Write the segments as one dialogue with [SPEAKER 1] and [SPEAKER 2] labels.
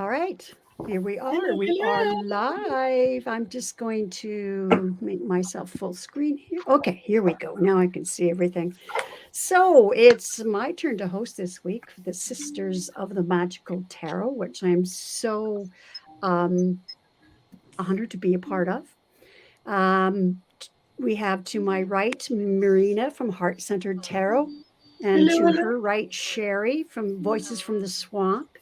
[SPEAKER 1] All right, here we are.
[SPEAKER 2] Hello,
[SPEAKER 1] We are
[SPEAKER 2] hello.
[SPEAKER 1] live. I'm just going to make myself full screen here. Okay, here we go. Now I can see everything. So it's my turn to host this week for the Sisters of the Magical Tarot, which I'm so um, honored to be a part of. Um, we have to my right Marina from Heart Centered Tarot, and
[SPEAKER 2] Hello,
[SPEAKER 1] to
[SPEAKER 2] hello.
[SPEAKER 1] her right Sherry from Voices from the Swamp.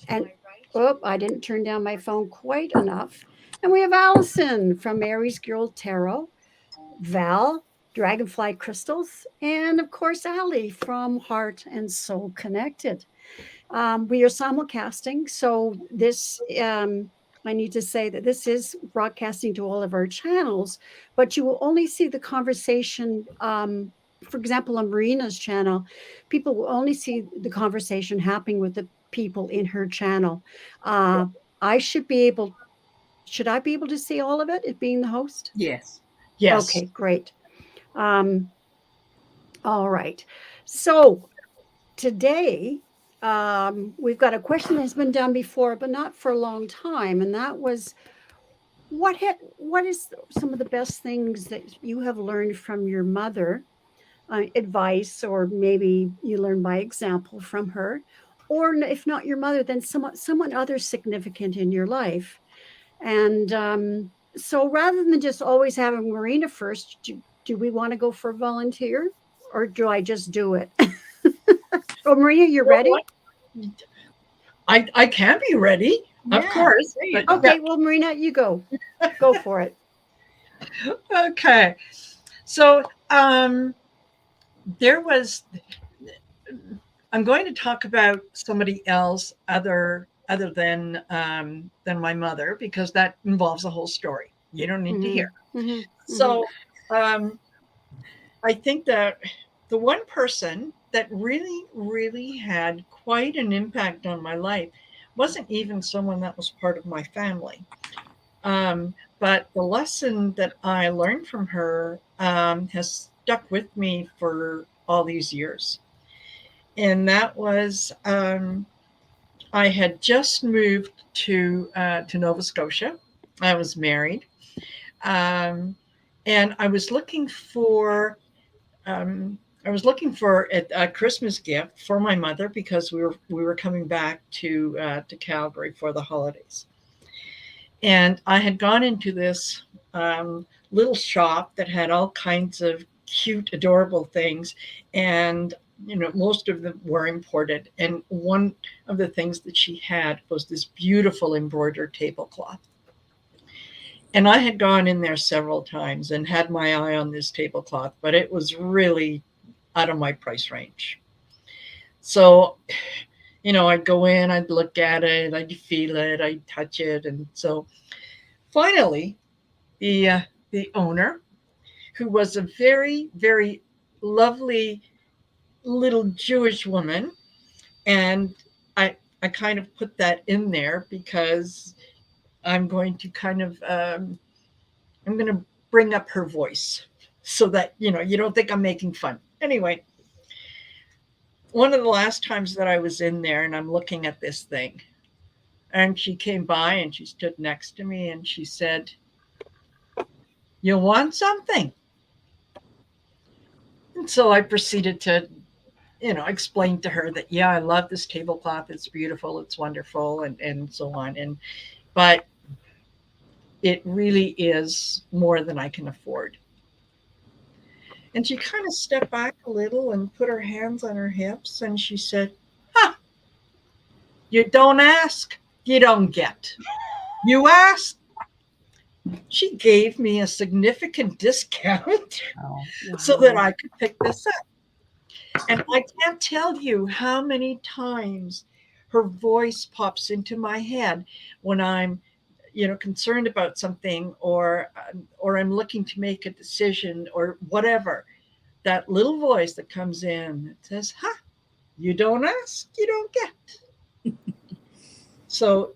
[SPEAKER 1] And oh, I didn't turn down my phone quite enough. And we have Allison from Mary's Girl Tarot, Val, Dragonfly Crystals, and of course, Allie from Heart and Soul Connected. We are simulcasting, so this I need to say that this is broadcasting to all of our channels, but you will only see the conversation. For example, on Marina's channel, people will only see the conversation happening with the people in her channel. Uh, I should be able. Should I be able to see all of it? It being the host.
[SPEAKER 2] Yes. Yes.
[SPEAKER 1] Okay, great. Um, all right. So today, we've got a question that's been done before, but not for a long time, and that was what is some of the best things that you have learned from your mother, advice, or maybe you learn by example from her, or if not your mother, then someone other significant in your life. And so, rather than just always having Marina first, do we want to go for a volunteer, or do I just do it? Oh, Marina, you're
[SPEAKER 2] Well,
[SPEAKER 1] ready?
[SPEAKER 2] I can be ready, of
[SPEAKER 3] Yeah,
[SPEAKER 2] course.
[SPEAKER 3] there you
[SPEAKER 2] But
[SPEAKER 3] go.
[SPEAKER 2] yeah.
[SPEAKER 1] Okay, well, Marina, you go. Go for it.
[SPEAKER 2] Okay. So there was I'm going to talk about somebody else other than my mother because that involves a whole story. You don't need to
[SPEAKER 1] Mm-hmm.
[SPEAKER 2] hear.
[SPEAKER 1] Mm-hmm. Mm-hmm.
[SPEAKER 2] So um I think that the one person that really, really had quite an impact on my life wasn't even someone that was part of my family. But the lesson that I learned from her has stuck with me for all these years. And that was I had just moved to Nova Scotia. I was married. Um, and um, I was looking for a Christmas gift for my mother because we were coming back to Calgary for the holidays, and I had gone into this little shop that had all kinds of cute, adorable things, and most of them were imported. And one of the things that she had was this beautiful embroidered tablecloth. And I had gone in there several times and had my eye on this tablecloth, but it was really out of my price range. So, I'd go in, I'd look at it, I'd feel it, I'd touch it. And so finally, the, uh, the owner, who was a very, very lovely little Jewish woman, and I kind of put that in there because I'm going to I'm going to bring up her voice so that, you don't think I'm making fun. Anyway, one of the last times that I was in there and I'm looking at this thing, and she came by and she stood next to me and she said, "You want something?" And so I proceeded to, explain to her that, yeah, I love this tablecloth. It's beautiful. It's wonderful. And so on. But it really is more than I can afford. And she kind of stepped back a little and put her hands on her hips and she said, "Huh, you don't ask, you don't get. You ask." She gave me a significant discount
[SPEAKER 3] Oh,
[SPEAKER 2] so that
[SPEAKER 1] Wow.
[SPEAKER 2] I could pick this up. And I can't tell you how many times her voice pops into my head when I'm, concerned about something, or I'm looking to make a decision or whatever. That little voice that comes in that says, "Huh, you don't ask, you don't get." So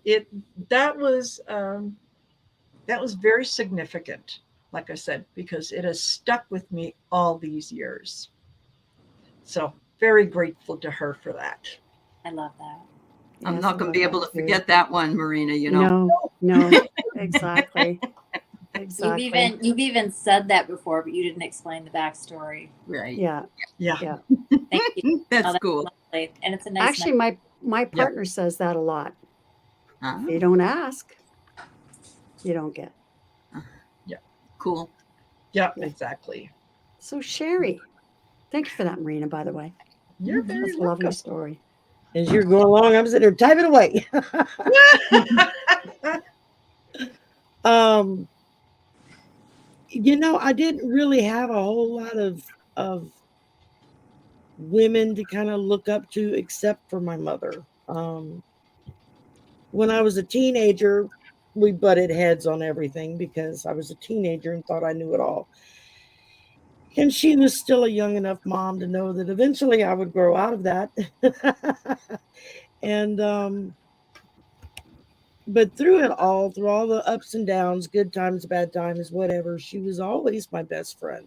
[SPEAKER 2] that was um, that was very significant, like I said, because it has stuck with me all these years. So very grateful to her for that.
[SPEAKER 3] I love that. I'm
[SPEAKER 1] Yes,
[SPEAKER 3] not
[SPEAKER 1] I
[SPEAKER 3] going
[SPEAKER 1] love
[SPEAKER 3] to be able
[SPEAKER 1] that
[SPEAKER 3] to
[SPEAKER 1] too.
[SPEAKER 3] forget that one, Marina, you know.
[SPEAKER 1] No, exactly. Exactly.
[SPEAKER 4] You've even said that before, but you didn't explain the backstory.
[SPEAKER 3] Right.
[SPEAKER 1] Yeah.
[SPEAKER 2] Yeah.
[SPEAKER 1] Yeah.
[SPEAKER 4] Thank you.
[SPEAKER 3] That's
[SPEAKER 4] Oh,
[SPEAKER 3] cool.
[SPEAKER 4] lovely. And it's a nice
[SPEAKER 1] Actually, my partner says that a lot.
[SPEAKER 3] Ah,
[SPEAKER 1] If you don't ask, you don't get.
[SPEAKER 3] cool.
[SPEAKER 2] Yeah,
[SPEAKER 1] Yeah.
[SPEAKER 2] exactly.
[SPEAKER 1] So Sherry, thank you for that, Marina, by the way.
[SPEAKER 2] You're very
[SPEAKER 1] That's a lovely
[SPEAKER 2] welcome.
[SPEAKER 1] story.
[SPEAKER 5] As you're going along, I'm sitting there typing away. um, I didn't really have a whole lot of women to kind of look up to except for my mother. When I was a teenager, we butted heads on everything because I was a teenager and thought I knew it all. And she was still a young enough mom to know that eventually I would grow out of that. And but through it all, through all the ups and downs, good times, bad times, whatever, she was always my best friend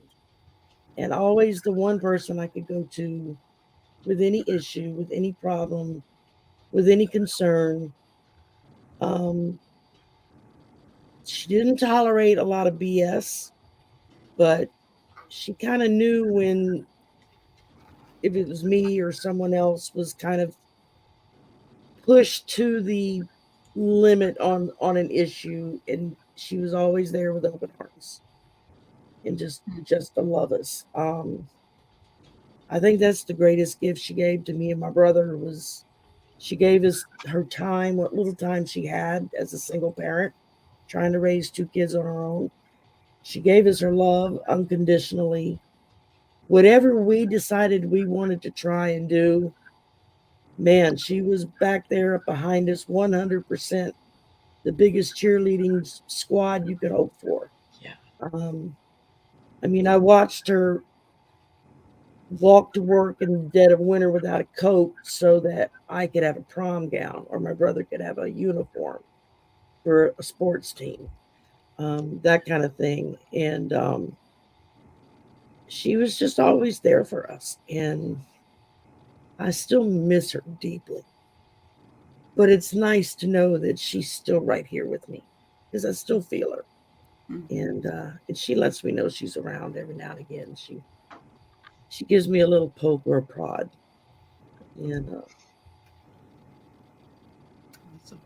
[SPEAKER 5] and always the one person I could go to with any issue, with any problem, with any concern. Um, she didn't tolerate a lot of BS, but she kind of knew when, if it was me or someone else was kind of pushed to the limit on an issue, and she was always there with open arms and just to love us. I think that's the greatest gift she gave to me and my brother was she gave us her time, what little time she had as a single parent, trying to raise two kids on her own. She gave us her love unconditionally. Whatever we decided we wanted to try and do, man, she was back there up behind us 100%, the biggest cheerleading squad you could hope for.
[SPEAKER 2] Yeah.
[SPEAKER 5] I watched her walk to work in the dead of winter without a coat so that I could have a prom gown or my brother could have a uniform for a sports team, that kind of thing. And she was just always there for us. And I still miss her deeply. But it's nice to know that she's still right here with me because I still feel her. And she lets me know she's around every now and again. She gives me a little poke or a prod. And
[SPEAKER 2] Awesome.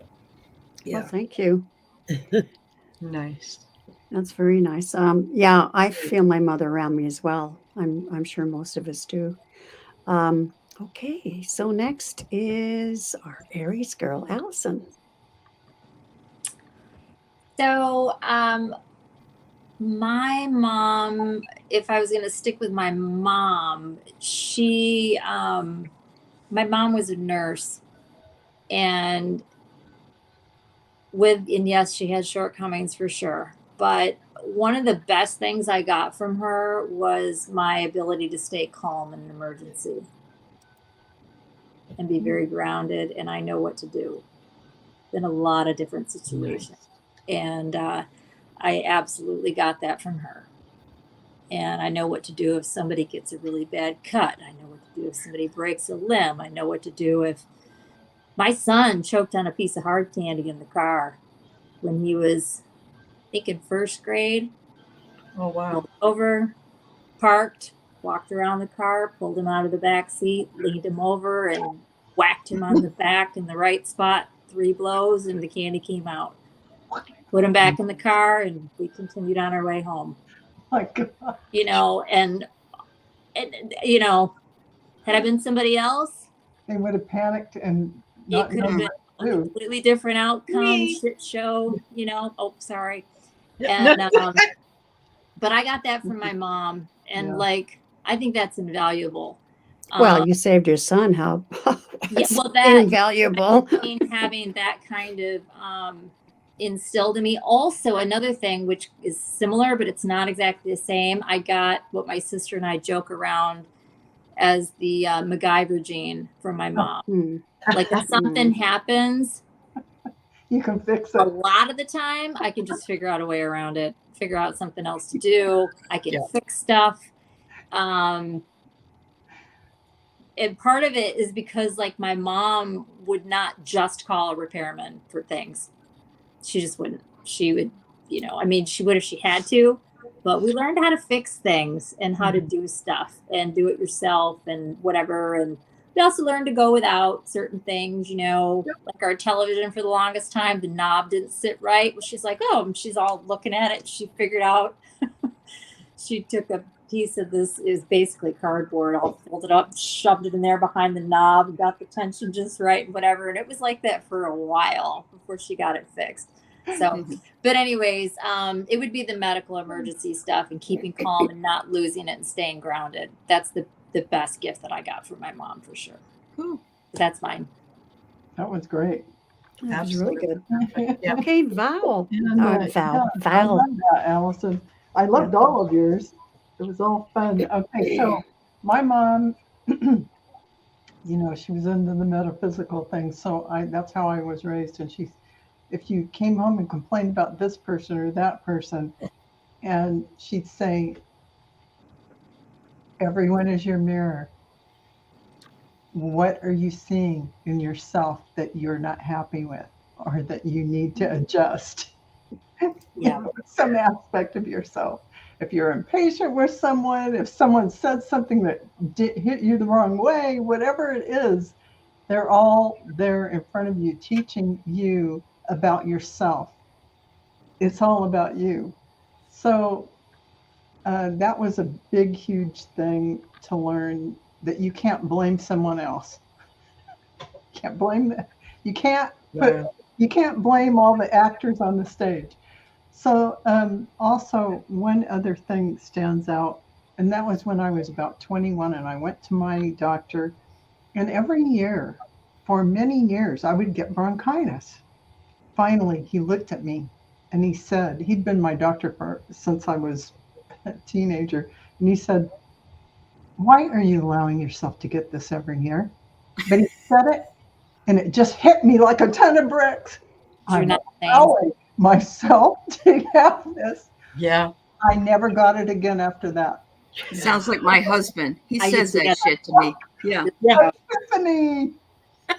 [SPEAKER 1] Well,
[SPEAKER 5] yeah.
[SPEAKER 1] thank you.
[SPEAKER 2] Nice.
[SPEAKER 1] That's very nice. Yeah, I feel my mother around me as well. I'm sure most of us do. Okay, so next is our Aries girl, Allison.
[SPEAKER 4] So, my mom, if I was going to stick with my mom, my mom was a nurse, and yes, she had shortcomings for sure. But one of the best things I got from her was my ability to stay calm in an emergency and be very grounded, and I know what to do in a lot of different situations.
[SPEAKER 2] Nice.
[SPEAKER 4] And I absolutely got that from her. And I know what to do if somebody gets a really bad cut. I know what to do if somebody breaks a limb. I know what to do if my son choked on a piece of hard candy in the car when he was, I think, in first grade.
[SPEAKER 2] Oh, wow.
[SPEAKER 4] Pulled over, parked, walked around the car, pulled him out of the back seat, leaned him over, and whacked him on the back in the right spot 3 blows, and the candy came out. Put him back in the car, and we continued on our way home.
[SPEAKER 6] My God.
[SPEAKER 4] And had I been somebody else,
[SPEAKER 6] They would have panicked and
[SPEAKER 4] it
[SPEAKER 6] not
[SPEAKER 4] could have
[SPEAKER 6] known
[SPEAKER 4] been
[SPEAKER 6] what
[SPEAKER 4] a
[SPEAKER 6] to do.
[SPEAKER 4] completely different outcome,
[SPEAKER 2] Whee!
[SPEAKER 4] shit show, oh, sorry.
[SPEAKER 2] Yeah.
[SPEAKER 4] And, but I got that from my mom, and
[SPEAKER 6] Yeah.
[SPEAKER 4] I think that's invaluable.
[SPEAKER 1] Well, you saved your son. How
[SPEAKER 4] Yeah,
[SPEAKER 1] that's
[SPEAKER 4] well, that
[SPEAKER 1] invaluable.
[SPEAKER 4] having that kind of instilled in me. Also, another thing which is similar, but it's not exactly the same. I got what my sister and I joke around as the MacGyver gene from my mom. Like if something happens,
[SPEAKER 6] You can fix
[SPEAKER 4] a
[SPEAKER 6] it.
[SPEAKER 4] lot of the time I can just figure out a way around it, figure out something else to do. I can
[SPEAKER 2] Yeah.
[SPEAKER 4] fix stuff. And and part of it is because like my mom would not just call a repairman for things. She just wouldn't. She would, I mean, she would if she had to, but we learned how to fix things and how to do stuff and do it yourself and whatever. And we also learned to go without certain things, like our television for the longest time, the knob didn't sit right. Well, she's like, oh, and she's all looking at it. She figured out, she took a piece of this is basically cardboard, all folded up, shoved it in there behind the knob, got the tension just right and whatever. And it was like that for a while before she got it fixed. So, but anyways, it would be the medical emergency stuff and keeping calm and not losing it and staying grounded. That's the best gift that I got from my mom for sure.
[SPEAKER 3] Cool.
[SPEAKER 4] That's mine.
[SPEAKER 6] That was great.
[SPEAKER 1] That was really good.
[SPEAKER 2] Yeah.
[SPEAKER 1] Okay, Val.
[SPEAKER 6] And,
[SPEAKER 1] Val.
[SPEAKER 6] I
[SPEAKER 1] Val.
[SPEAKER 6] love that, Allison. I loved all of yours. It was all fun. Okay, so my mom, she was into the metaphysical thing. So that's how I was raised. And if you came home and complained about this person or that person, and she'd say, everyone is your mirror. What are you seeing in yourself that you're not happy with or that you need to adjust?
[SPEAKER 4] Yeah.
[SPEAKER 6] Some aspect of yourself. If you're impatient with someone, if someone said something that hit you the wrong way, whatever it is, they're all there in front of you teaching you about yourself. It's all about you. So that was a big, huge thing to learn, that you can't blame someone else. You can't blame them. You can't blame all the actors on the stage. So also one other thing stands out, and that was when I was about 21 and I went to my doctor, and every year for many years I would get bronchitis. Finally, he looked at me and he said, he'd been my doctor since I was a teenager, and he said, why are you allowing yourself to get this every year? But he said it and it just hit me like a ton of bricks.
[SPEAKER 4] You're
[SPEAKER 6] I'm
[SPEAKER 4] not
[SPEAKER 6] allowing myself to have this.
[SPEAKER 2] Yeah.
[SPEAKER 6] I never got it again after that.
[SPEAKER 3] Sounds like my husband. He
[SPEAKER 4] I
[SPEAKER 3] says
[SPEAKER 4] used to
[SPEAKER 3] that
[SPEAKER 4] get
[SPEAKER 3] shit to me. Yeah.
[SPEAKER 2] Yeah.
[SPEAKER 6] Tiffany,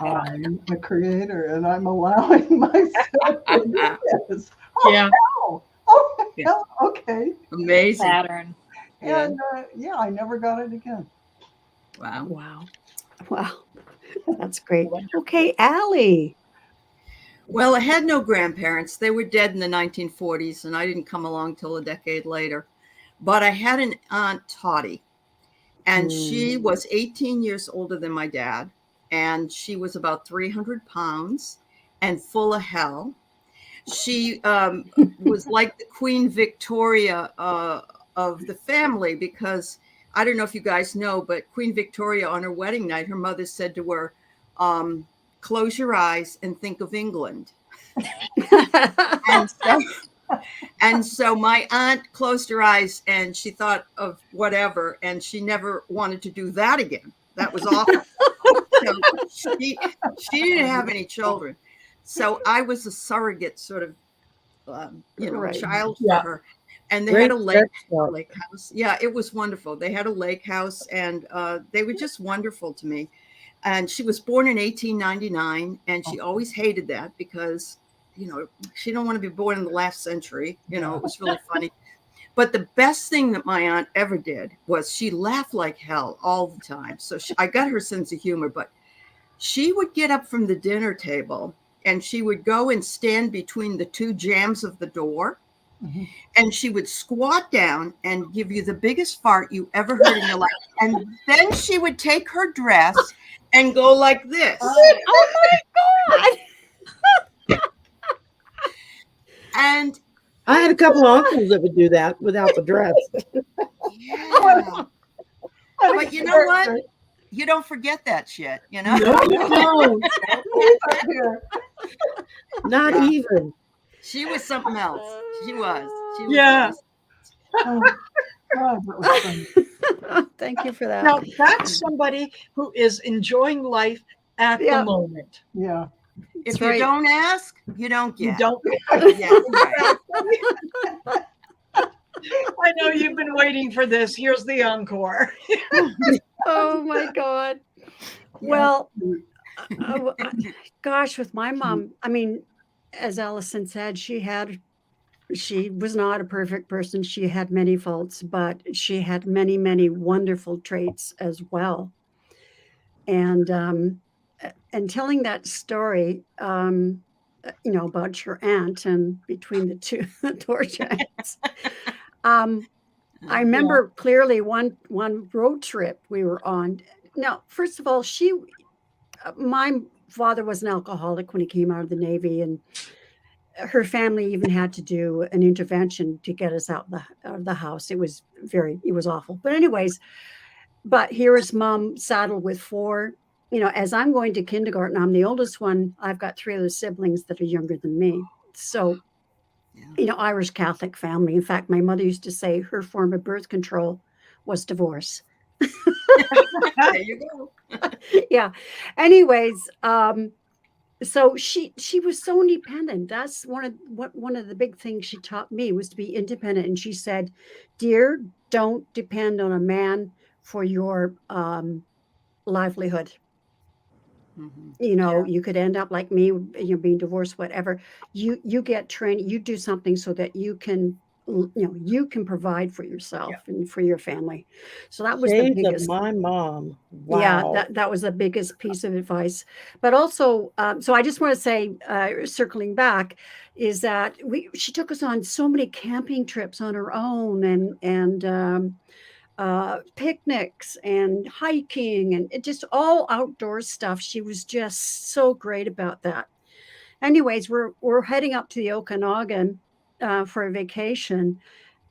[SPEAKER 6] I'm the creator and I'm allowing myself to do this. Oh,
[SPEAKER 2] Yeah.
[SPEAKER 6] hell. Oh,
[SPEAKER 3] Yeah.
[SPEAKER 6] hell. Okay.
[SPEAKER 3] Amazing.
[SPEAKER 4] pattern.
[SPEAKER 3] Yeah.
[SPEAKER 6] And I never got it again.
[SPEAKER 3] Wow.
[SPEAKER 1] Wow. Wow. That's great. Okay, Allie.
[SPEAKER 3] Well, I had no grandparents. They were dead in the 1940s, and I didn't come along till a decade later. But I had an aunt, Toddy, and she was 18 years older than my dad, and she was about 300 pounds and full of hell. She was like the Queen Victoria of the family, because I don't know if you guys know, but Queen Victoria on her wedding night, her mother said to her, close your eyes and think of England. And so my aunt closed her eyes and she thought of whatever, and she never wanted to do that again. That was awful. So she didn't have any children. So I was a surrogate sort of,
[SPEAKER 1] Right.
[SPEAKER 3] child for
[SPEAKER 2] Yeah.
[SPEAKER 3] her. And they
[SPEAKER 5] Great
[SPEAKER 3] had a lake
[SPEAKER 5] start.
[SPEAKER 3] house. Yeah, it was wonderful. They had a lake house, and they were just wonderful to me. And she was born in 1899, and she always hated that because, she didn't want to be born in the last century. It was really funny. But the best thing that my aunt ever did was she laughed like hell all the time. So I got her sense of humor, but she would get up from the dinner table and she would go and stand between the two jambs of the door.
[SPEAKER 6] Mhm.
[SPEAKER 3] And she would squat down and give you the biggest fart you ever heard in your life. And then she would take her dress and go like this.
[SPEAKER 1] Oh my God.
[SPEAKER 3] And
[SPEAKER 5] I had a couple of uncles that would do that without the dress.
[SPEAKER 3] yeah. But you know what? You don't forget that shit,
[SPEAKER 5] No,
[SPEAKER 6] Here.
[SPEAKER 5] not even.
[SPEAKER 3] She was something else. She was.
[SPEAKER 2] Yeah.
[SPEAKER 6] Oh, God, that was fun.
[SPEAKER 1] Thank you for that.
[SPEAKER 2] Now that's somebody who is enjoying life at
[SPEAKER 1] Yeah.
[SPEAKER 2] the moment.
[SPEAKER 6] Yeah.
[SPEAKER 3] If
[SPEAKER 1] That's
[SPEAKER 3] you
[SPEAKER 1] right.
[SPEAKER 3] don't ask, you don't get.
[SPEAKER 2] You don't.
[SPEAKER 3] Yeah, right.
[SPEAKER 2] I know you've been waiting for this. Here's the encore.
[SPEAKER 1] Oh my God. Well, gosh, with my mom, I mean, as Allison said, she was not a perfect person. She had many faults, but she had many, many wonderful traits as well. And and telling that story, about your aunt and between the two door giants. I remember clearly one road trip we were on. Now, first of all, my father was an alcoholic when he came out of the Navy, and her family even had to do an intervention to get us out of the house. It was awful. But anyways, but here is mom saddled with four. As I'm going to kindergarten, I'm the oldest one. I've got three other siblings that are younger than me. So, Irish Catholic family. In fact, my mother used to say her form of birth control was divorce.
[SPEAKER 3] There you go.
[SPEAKER 1] Yeah. Anyways, so she was so independent. That's one of the big things she taught me was to be independent. And she said, "Dear, don't depend on a man for your livelihood. You could end up like me, being divorced, whatever. You get trained, you do something so that you can provide for yourself and for your family." So that was the
[SPEAKER 5] Shades of
[SPEAKER 1] biggest.
[SPEAKER 5] my mom.
[SPEAKER 1] Yeah,
[SPEAKER 5] Wow.
[SPEAKER 1] that was the biggest piece of advice. But also, so I just want to say, circling back, is that she took us on so many camping trips on her own, and picnics and hiking, and it just all outdoor stuff. She was just so great about that. Anyways, we're heading up to the Okanagan for a vacation,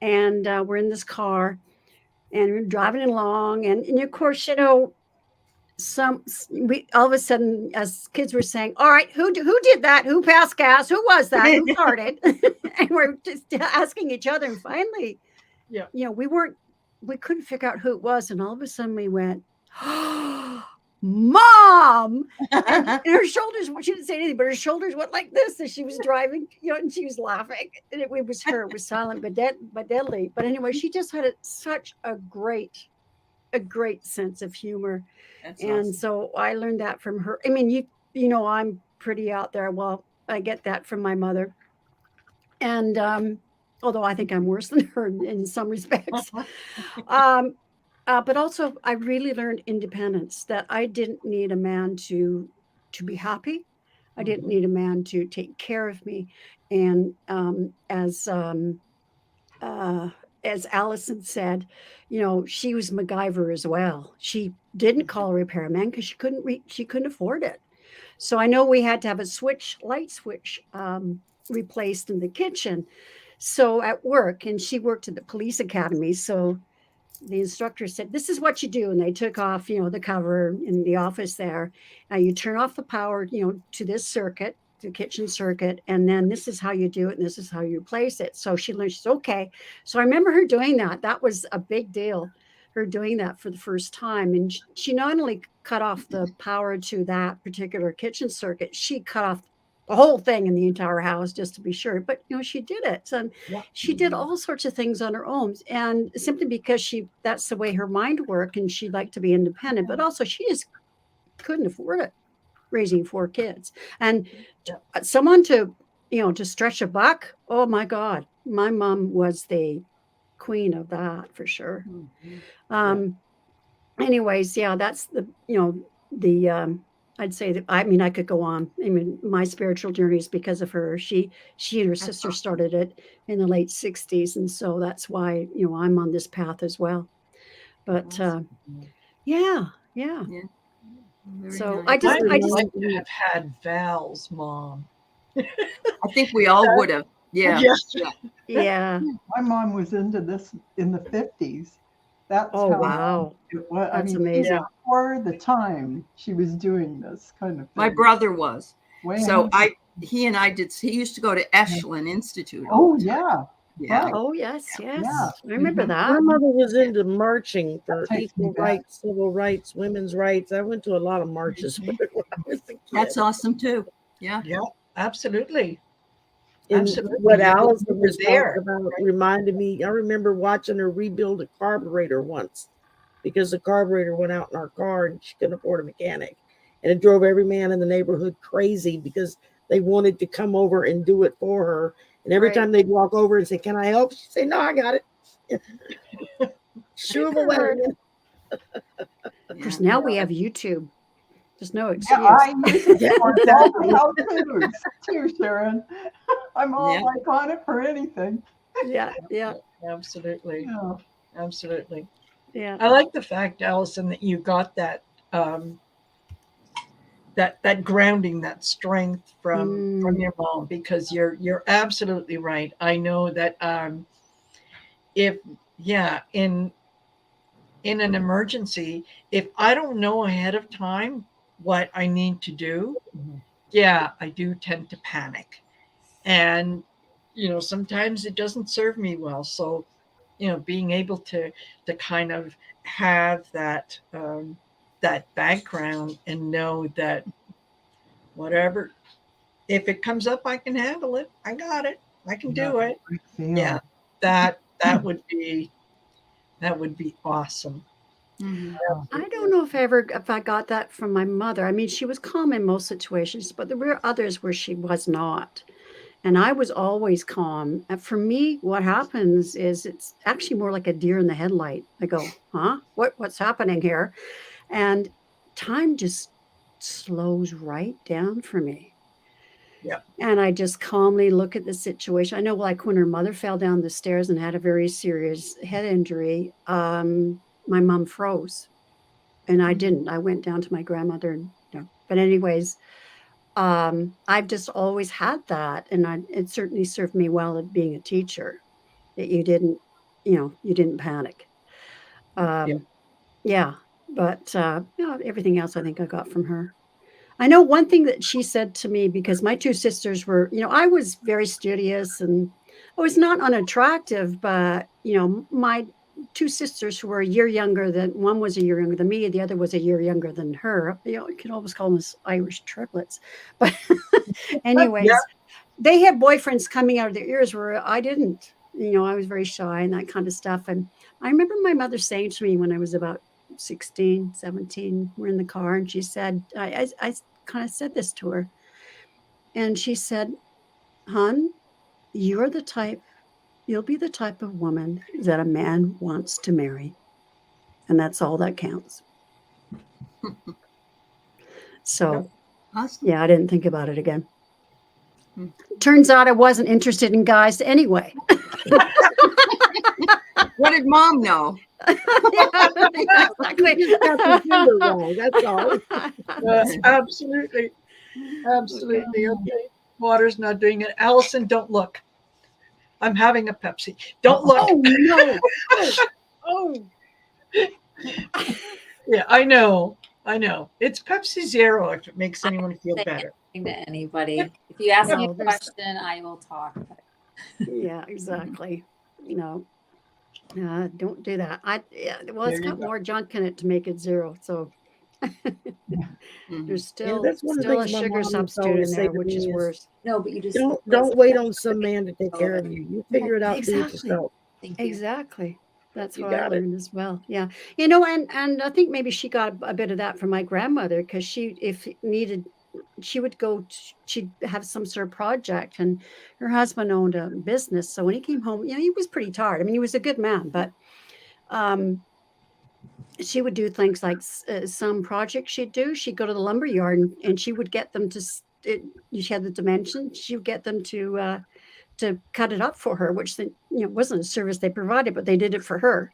[SPEAKER 1] and we're in this car, and we're driving along, and of course, we all of a sudden, as kids, were saying, "All right, who did that? Who passed gas? Who was that? Who farted?" And we're just asking each other. And finally, we couldn't figure out who it was. And all of a sudden, we went, "Mom!" And her shoulders. She didn't say anything, but her shoulders went like this as she was driving. And she was laughing. And it was her. It was silent but deadly. But anyway, she just had such a great sense of humor.
[SPEAKER 3] That's
[SPEAKER 1] And
[SPEAKER 3] awesome.
[SPEAKER 1] so I learned that from her. I mean, I'm pretty out there. Well, I get that from my mother. And although I think I'm worse than her in some respects. But also I really learned independence, that I didn't need a man to be happy. I didn't need a man to take care of me. And as Allison said, she was MacGyver as well. She didn't call a repairman because she couldn't afford it. So I know we had to have a light switch replaced in the kitchen. So at work, and she worked at the police academy. So the instructor said, "This is what you do." And they took off, the cover in the office there. Now you turn off the power, to this circuit, the kitchen circuit, and then this is how you do it, and this is how you replace it. So she learned, she's okay. So I remember her doing that. That was a big deal, her doing that for the first time. And she not only cut off the power to that particular kitchen circuit, she cut off the whole thing in the entire house just to be sure. But she did it, and she did all sorts of things on her own, and simply because that's the way her mind worked, and she liked to be independent. But also she just couldn't afford it, raising four kids. And someone to stretch a buck, oh my God, my mom was the queen of that for sure. Anyways, that's the I'd say that, I mean, I could go on. I mean, my spiritual journey is because of her. She and her sister started it in the late 60s. And so that's why, I'm on this path as well. But yeah.
[SPEAKER 3] Very
[SPEAKER 1] So
[SPEAKER 3] nice.
[SPEAKER 2] I just like to have had Val's mom.
[SPEAKER 3] I think we all would have. Yeah.
[SPEAKER 1] Yeah.
[SPEAKER 6] My mom was into this in the 50s. That's
[SPEAKER 1] Oh,
[SPEAKER 6] how
[SPEAKER 1] wow.
[SPEAKER 6] it was.
[SPEAKER 1] That's amazing.
[SPEAKER 6] For the time she was doing this kind of thing.
[SPEAKER 3] My brother was.
[SPEAKER 6] Way
[SPEAKER 3] So
[SPEAKER 6] ahead.
[SPEAKER 3] he and I did. He used to go to Eshland Institute.
[SPEAKER 6] Oh yeah.
[SPEAKER 3] Yeah.
[SPEAKER 1] Oh, yes.
[SPEAKER 6] Yeah.
[SPEAKER 1] I remember that.
[SPEAKER 5] My mother was into marching for
[SPEAKER 6] That takes me
[SPEAKER 5] equal
[SPEAKER 6] back.
[SPEAKER 5] rights, civil rights, women's rights. I went to a lot of marches when I was a kid.
[SPEAKER 3] That's awesome too. Yeah.
[SPEAKER 2] Yeah, absolutely.
[SPEAKER 5] And
[SPEAKER 2] Absolutely.
[SPEAKER 5] what
[SPEAKER 2] You
[SPEAKER 5] Allison
[SPEAKER 2] were
[SPEAKER 5] was
[SPEAKER 2] there,
[SPEAKER 5] talking about reminded me, I remember watching her rebuild a carburetor once. because the carburetor went out in our car and she couldn't afford a mechanic. And it drove every man in the neighborhood crazy because they wanted to come over and do it for her. And every
[SPEAKER 1] Right.
[SPEAKER 5] time they'd walk over and say, "Can I help?" she'd say, "No, I got it." Shoo 'em away.
[SPEAKER 1] Of course, now we have YouTube. There's no excuse.
[SPEAKER 6] Yeah, I use it
[SPEAKER 5] Yeah,
[SPEAKER 6] for
[SPEAKER 5] exactly.
[SPEAKER 6] all the how-tos too, Sharon. I'm all
[SPEAKER 3] Yeah.
[SPEAKER 6] like on it for anything.
[SPEAKER 1] Yeah, yeah,
[SPEAKER 2] Absolutely.
[SPEAKER 6] Yeah.
[SPEAKER 2] Absolutely.
[SPEAKER 1] yeah.
[SPEAKER 2] I like the fact, Allison, that you got that that grounding, that strength from your mom, because you're absolutely right. I know that if in an emergency, if I don't know ahead of time what I need to do, I do tend to panic. And sometimes it doesn't serve me well. So, being able to kind of have that background and know that whatever, if it comes up, I can handle it. I got it. I can do it. Yeah, that would be awesome.
[SPEAKER 3] Mhm.
[SPEAKER 1] I don't know if I got that from my mother. I mean, she was calm in most situations, but there were others where she was not. And I was always calm. And for me, what happens is it's actually more like a deer in the headlight. I go, huh? What's happening here? And time just slows right down for me.
[SPEAKER 2] Yeah.
[SPEAKER 1] And I just calmly look at the situation. I know, like when her mother fell down the stairs and had a very serious head injury, my mom froze, and I didn't. I went down to my grandmother, and But anyways, I've just always had that, and it certainly served me well at being a teacher. That you didn't panic. Um, yeah, but everything else I think I got from her. I know one thing that she said to me, because my two sisters were, I was very studious and I was not unattractive, but, my two sisters who were a year younger than one was a year younger than me, the other was a year younger than her. You could almost call them Irish triplets. But, anyways, they had boyfriends coming out of their ears where I didn't. I was very shy and that kind of stuff. And I remember my mother saying to me when I was about 16, 17, we're in the car, and she said, I kind of said this to her. And she said, "Hon, you'll be the type of woman that a man wants to marry. And that's all that counts." So,
[SPEAKER 3] Awesome.
[SPEAKER 1] yeah, I didn't think about it again.
[SPEAKER 3] Hmm.
[SPEAKER 1] Turns out I wasn't interested in guys anyway.
[SPEAKER 3] What did mom know?
[SPEAKER 1] Exactly.
[SPEAKER 5] You just got the gender wrong. That's all.
[SPEAKER 2] Absolutely. Absolutely. Okay. Water's not doing it. Allison, don't look. I'm having a Pepsi. Don't look.
[SPEAKER 1] Oh no. Oh.
[SPEAKER 2] Yeah, I know. It's Pepsi Zero if it makes anyone feel
[SPEAKER 4] Say
[SPEAKER 2] better.
[SPEAKER 4] anything to anybody. If you ask me
[SPEAKER 1] No,
[SPEAKER 4] a
[SPEAKER 1] there's-
[SPEAKER 4] question, I will talk.
[SPEAKER 1] Yeah, exactly. No. Don't do that. Well, it's
[SPEAKER 2] There you
[SPEAKER 1] got
[SPEAKER 2] go.
[SPEAKER 1] more junk in it to make it zero. So
[SPEAKER 3] Mhm.
[SPEAKER 1] there's still
[SPEAKER 5] that's one of the
[SPEAKER 1] still a
[SPEAKER 5] things my
[SPEAKER 1] sugar
[SPEAKER 5] mom used to
[SPEAKER 1] substitute in
[SPEAKER 5] always say
[SPEAKER 1] there,
[SPEAKER 5] to
[SPEAKER 1] which
[SPEAKER 5] me
[SPEAKER 1] is
[SPEAKER 5] is,
[SPEAKER 1] worse.
[SPEAKER 4] No, but you just
[SPEAKER 5] Don't wait on some man to take care of you. You figure it out for
[SPEAKER 1] Exactly.
[SPEAKER 5] yourself.
[SPEAKER 4] Thank you.
[SPEAKER 1] Exactly. That's
[SPEAKER 5] You
[SPEAKER 1] what I
[SPEAKER 5] got it.
[SPEAKER 1] learned as well. Yeah. And I think maybe she got a bit of that from my grandmother, because if it needed, she would she'd have some sort of project, and her husband owned a business. So when he came home, he was pretty tired. I mean, he was a good man, but um, she would do things like some project she'd go to the lumber yard, and she would get them she had the dimensions. She would get them to cut it up for her, which wasn't a service they provided, but they did it for her.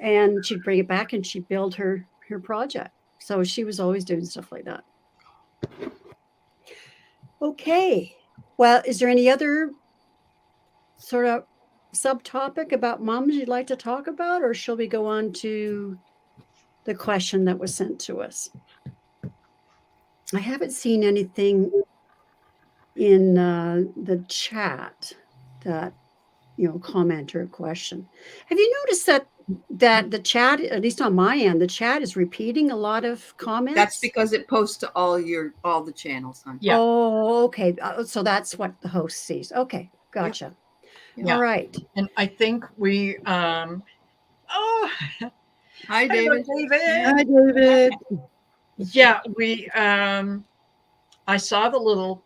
[SPEAKER 1] And she'd bring it back and she'd build her project. So she was always doing stuff like that. Okay. Well, is there any other sort of subtopic about moms you'd like to talk about, or shall we go on to the question that was sent to us? I haven't seen anything in the chat that comment or a question. Have you noticed that the chat, at least on my end, the chat is repeating a lot of comments?
[SPEAKER 3] That's because it posts to all the channels, hon.
[SPEAKER 2] Yeah.
[SPEAKER 1] Oh, okay. So that's what the host sees. Okay, gotcha.
[SPEAKER 2] Yeah.
[SPEAKER 1] All right.
[SPEAKER 2] And I think we
[SPEAKER 3] Hi,
[SPEAKER 2] Hello,
[SPEAKER 3] David.
[SPEAKER 2] David.
[SPEAKER 5] Hi, David.
[SPEAKER 2] Yeah, we I saw the little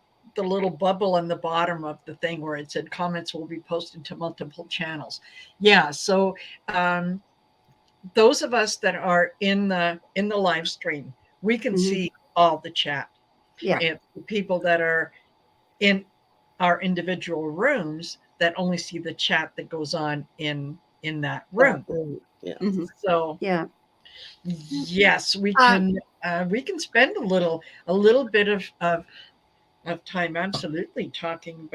[SPEAKER 2] bubble on the bottom of the thing where it said comments will be posted to multiple channels. Yeah, so those of us that are in the live stream, we can
[SPEAKER 1] Mhm.
[SPEAKER 2] see all the chat.
[SPEAKER 1] Yeah.
[SPEAKER 2] And the people that are in our individual rooms that only see the chat that goes on in that room.
[SPEAKER 5] Yeah.
[SPEAKER 3] Mhm.
[SPEAKER 2] So
[SPEAKER 1] Yeah.
[SPEAKER 2] yes, we
[SPEAKER 1] Uh,
[SPEAKER 2] can spend a little bit of time absolutely talking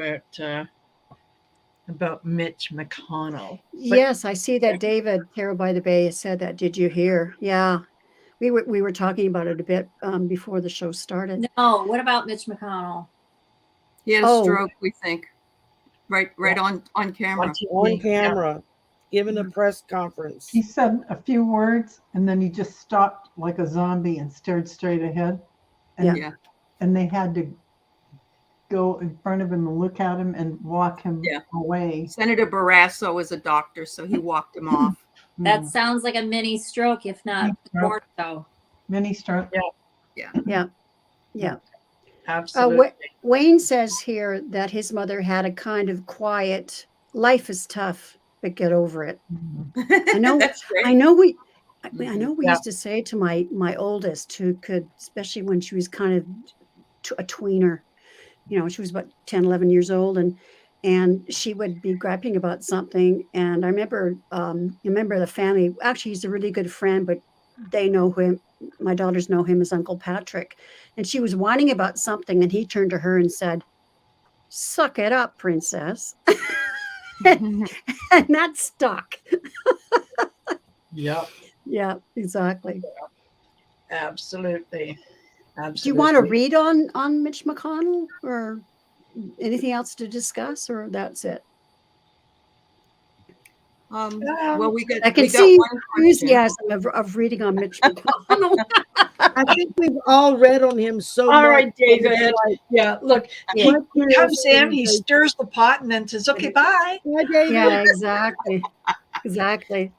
[SPEAKER 2] about Mitch McConnell. But
[SPEAKER 1] Yes, I see that David Terror by the Bay said that. Did you hear? Yeah. We were talking about it a bit before the show started.
[SPEAKER 4] No, what about Mitch McConnell?
[SPEAKER 3] He had a
[SPEAKER 1] Oh.
[SPEAKER 3] stroke, we think. Right on camera.
[SPEAKER 2] on TV,
[SPEAKER 5] On
[SPEAKER 2] yeah.
[SPEAKER 5] camera, giving a press conference.
[SPEAKER 6] He said a few words and then he just stopped like a zombie and stared straight ahead. And,
[SPEAKER 3] Yeah.
[SPEAKER 6] and they had to go in front of him and look at him and walk him
[SPEAKER 3] Yeah.
[SPEAKER 6] away.
[SPEAKER 3] Senator Barrasso was a doctor, so he walked him off.
[SPEAKER 4] That
[SPEAKER 6] Mm.
[SPEAKER 4] sounds like a mini stroke, if not
[SPEAKER 6] Mini
[SPEAKER 4] more
[SPEAKER 6] stroke.
[SPEAKER 4] so.
[SPEAKER 6] Mini stroke.
[SPEAKER 1] Yeah.
[SPEAKER 2] Absolutely.
[SPEAKER 1] Wayne says here that his mother had a kind of quiet, life is tough, but get over it. I know.
[SPEAKER 3] That's great.
[SPEAKER 1] I know we
[SPEAKER 2] Yeah.
[SPEAKER 1] used to say to my oldest, who could, especially when she was kind of a tweener, she was about 10, 11 years old, and she would be griping about something. And I remember the family, actually, he's a really good friend, but they know him. My daughters know him as Uncle Patrick. And she was whining about something, and he turned to her and said, "Suck it up, princess." And that stuck.
[SPEAKER 2] Yeah,
[SPEAKER 1] Yeah, exactly.
[SPEAKER 2] absolutely.
[SPEAKER 1] Do you want to read on Mitch McConnell or anything else to discuss, or that's it?
[SPEAKER 3] Well, we got
[SPEAKER 1] I can
[SPEAKER 3] one
[SPEAKER 1] see
[SPEAKER 3] question.
[SPEAKER 1] enthusiasm of reading on Mitch McConnell.
[SPEAKER 5] I think we've all read on him so
[SPEAKER 2] All
[SPEAKER 5] much.
[SPEAKER 2] right, David.
[SPEAKER 5] Like,
[SPEAKER 2] Yeah, look,
[SPEAKER 1] Yeah.
[SPEAKER 2] he comes in, he stirs the pot, and then says, "Okay, bye."
[SPEAKER 5] Hi, David.
[SPEAKER 1] Yeah, exactly. Exactly.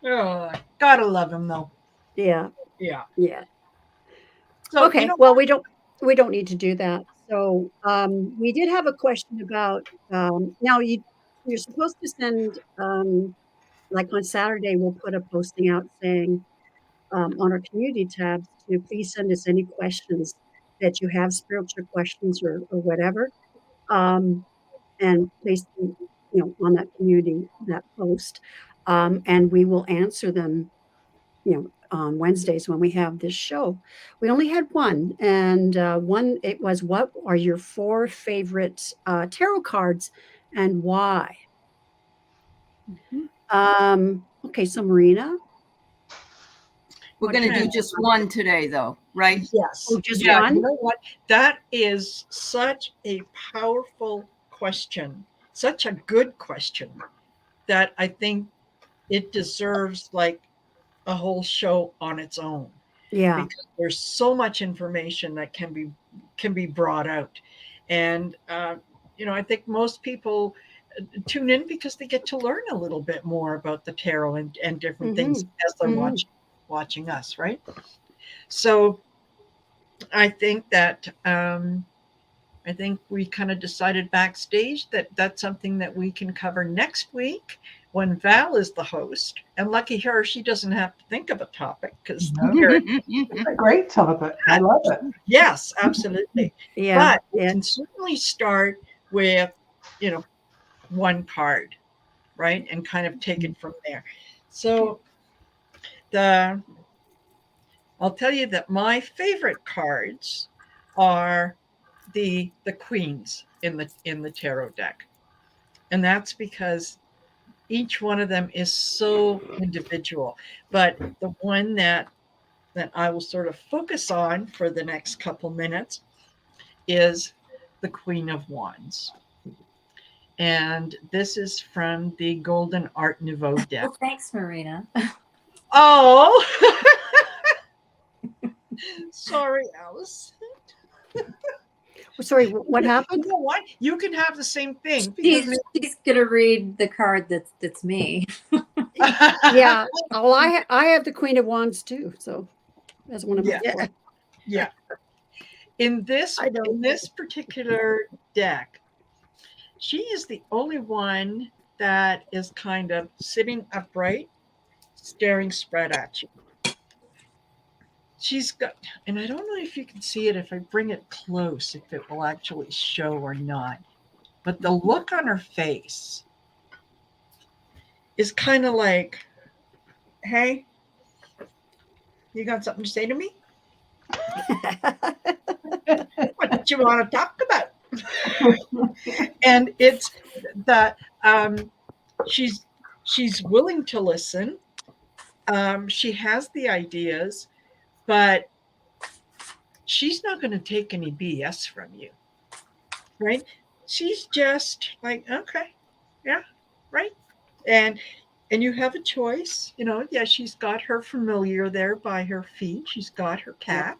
[SPEAKER 2] Oh, gotta love him though.
[SPEAKER 1] Yeah.
[SPEAKER 2] Yeah.
[SPEAKER 1] Yeah.
[SPEAKER 2] So
[SPEAKER 1] Okay. Well, we don't need to do that. So we did have a question about now you're supposed to send like on Saturday we'll put a posting out saying on our community tabs to please send us any questions that you have, spiritual questions or whatever, and place them, on that community, that post, and we will answer them, on Wednesdays when we have this show. We only had one, and it was, what are your 4 favorite tarot cards and why? Okay, so Marina,
[SPEAKER 3] We're going to do just one today, though, right?
[SPEAKER 2] Yes.
[SPEAKER 1] Oh, just
[SPEAKER 2] Yeah,
[SPEAKER 1] one?
[SPEAKER 2] you know what? That is such a powerful question, such a good question that I think it deserves like a whole show on its own.
[SPEAKER 1] Yeah.
[SPEAKER 2] Because there's so much information that can be brought out, and I think most people tune in because they get to learn a little bit more about the tarot and different things as they're watching us, right? So I think that we kind of decided backstage that that's something that we can cover next week when Val is the host. And lucky her, she doesn't have to think of a topic because
[SPEAKER 6] It's a great topic. I love it.
[SPEAKER 2] yes, absolutely.
[SPEAKER 1] Yeah.
[SPEAKER 2] But we can certainly start with, one card, right? And kind of take it from there. So I'll tell you that my favorite cards are the queens in the tarot deck. And that's because each one of them is so individual. But the one that I will sort of focus on for the next couple minutes is the Queen of Wands. And this is from the Golden Art Nouveau deck.
[SPEAKER 4] Well, thanks, Marina.
[SPEAKER 2] Oh, sorry, Alice.
[SPEAKER 1] Sorry, what happened?
[SPEAKER 2] You know what? You can have the same thing.
[SPEAKER 4] She's gonna read the card that's me.
[SPEAKER 1] Yeah. Well, I have the Queen of Wands too, so that's one of my
[SPEAKER 2] Yeah.
[SPEAKER 1] four.
[SPEAKER 2] Yeah. In
[SPEAKER 5] I don't.
[SPEAKER 2] this particular deck, she is the only one that is kind of sitting upright, staring spread at you. She's got, and I don't know if you can see it if I bring it close, if it will actually show or not. But the look on her face is kind of like, hey, you got something to say to me? What did you want to talk about? And it's that she's willing to listen. She has the ideas, but she's not going to take any BS from you, right? She's just like, okay, yeah, right. And you have a choice, you know. Yeah, she's got her familiar there by her feet. She's got her cat,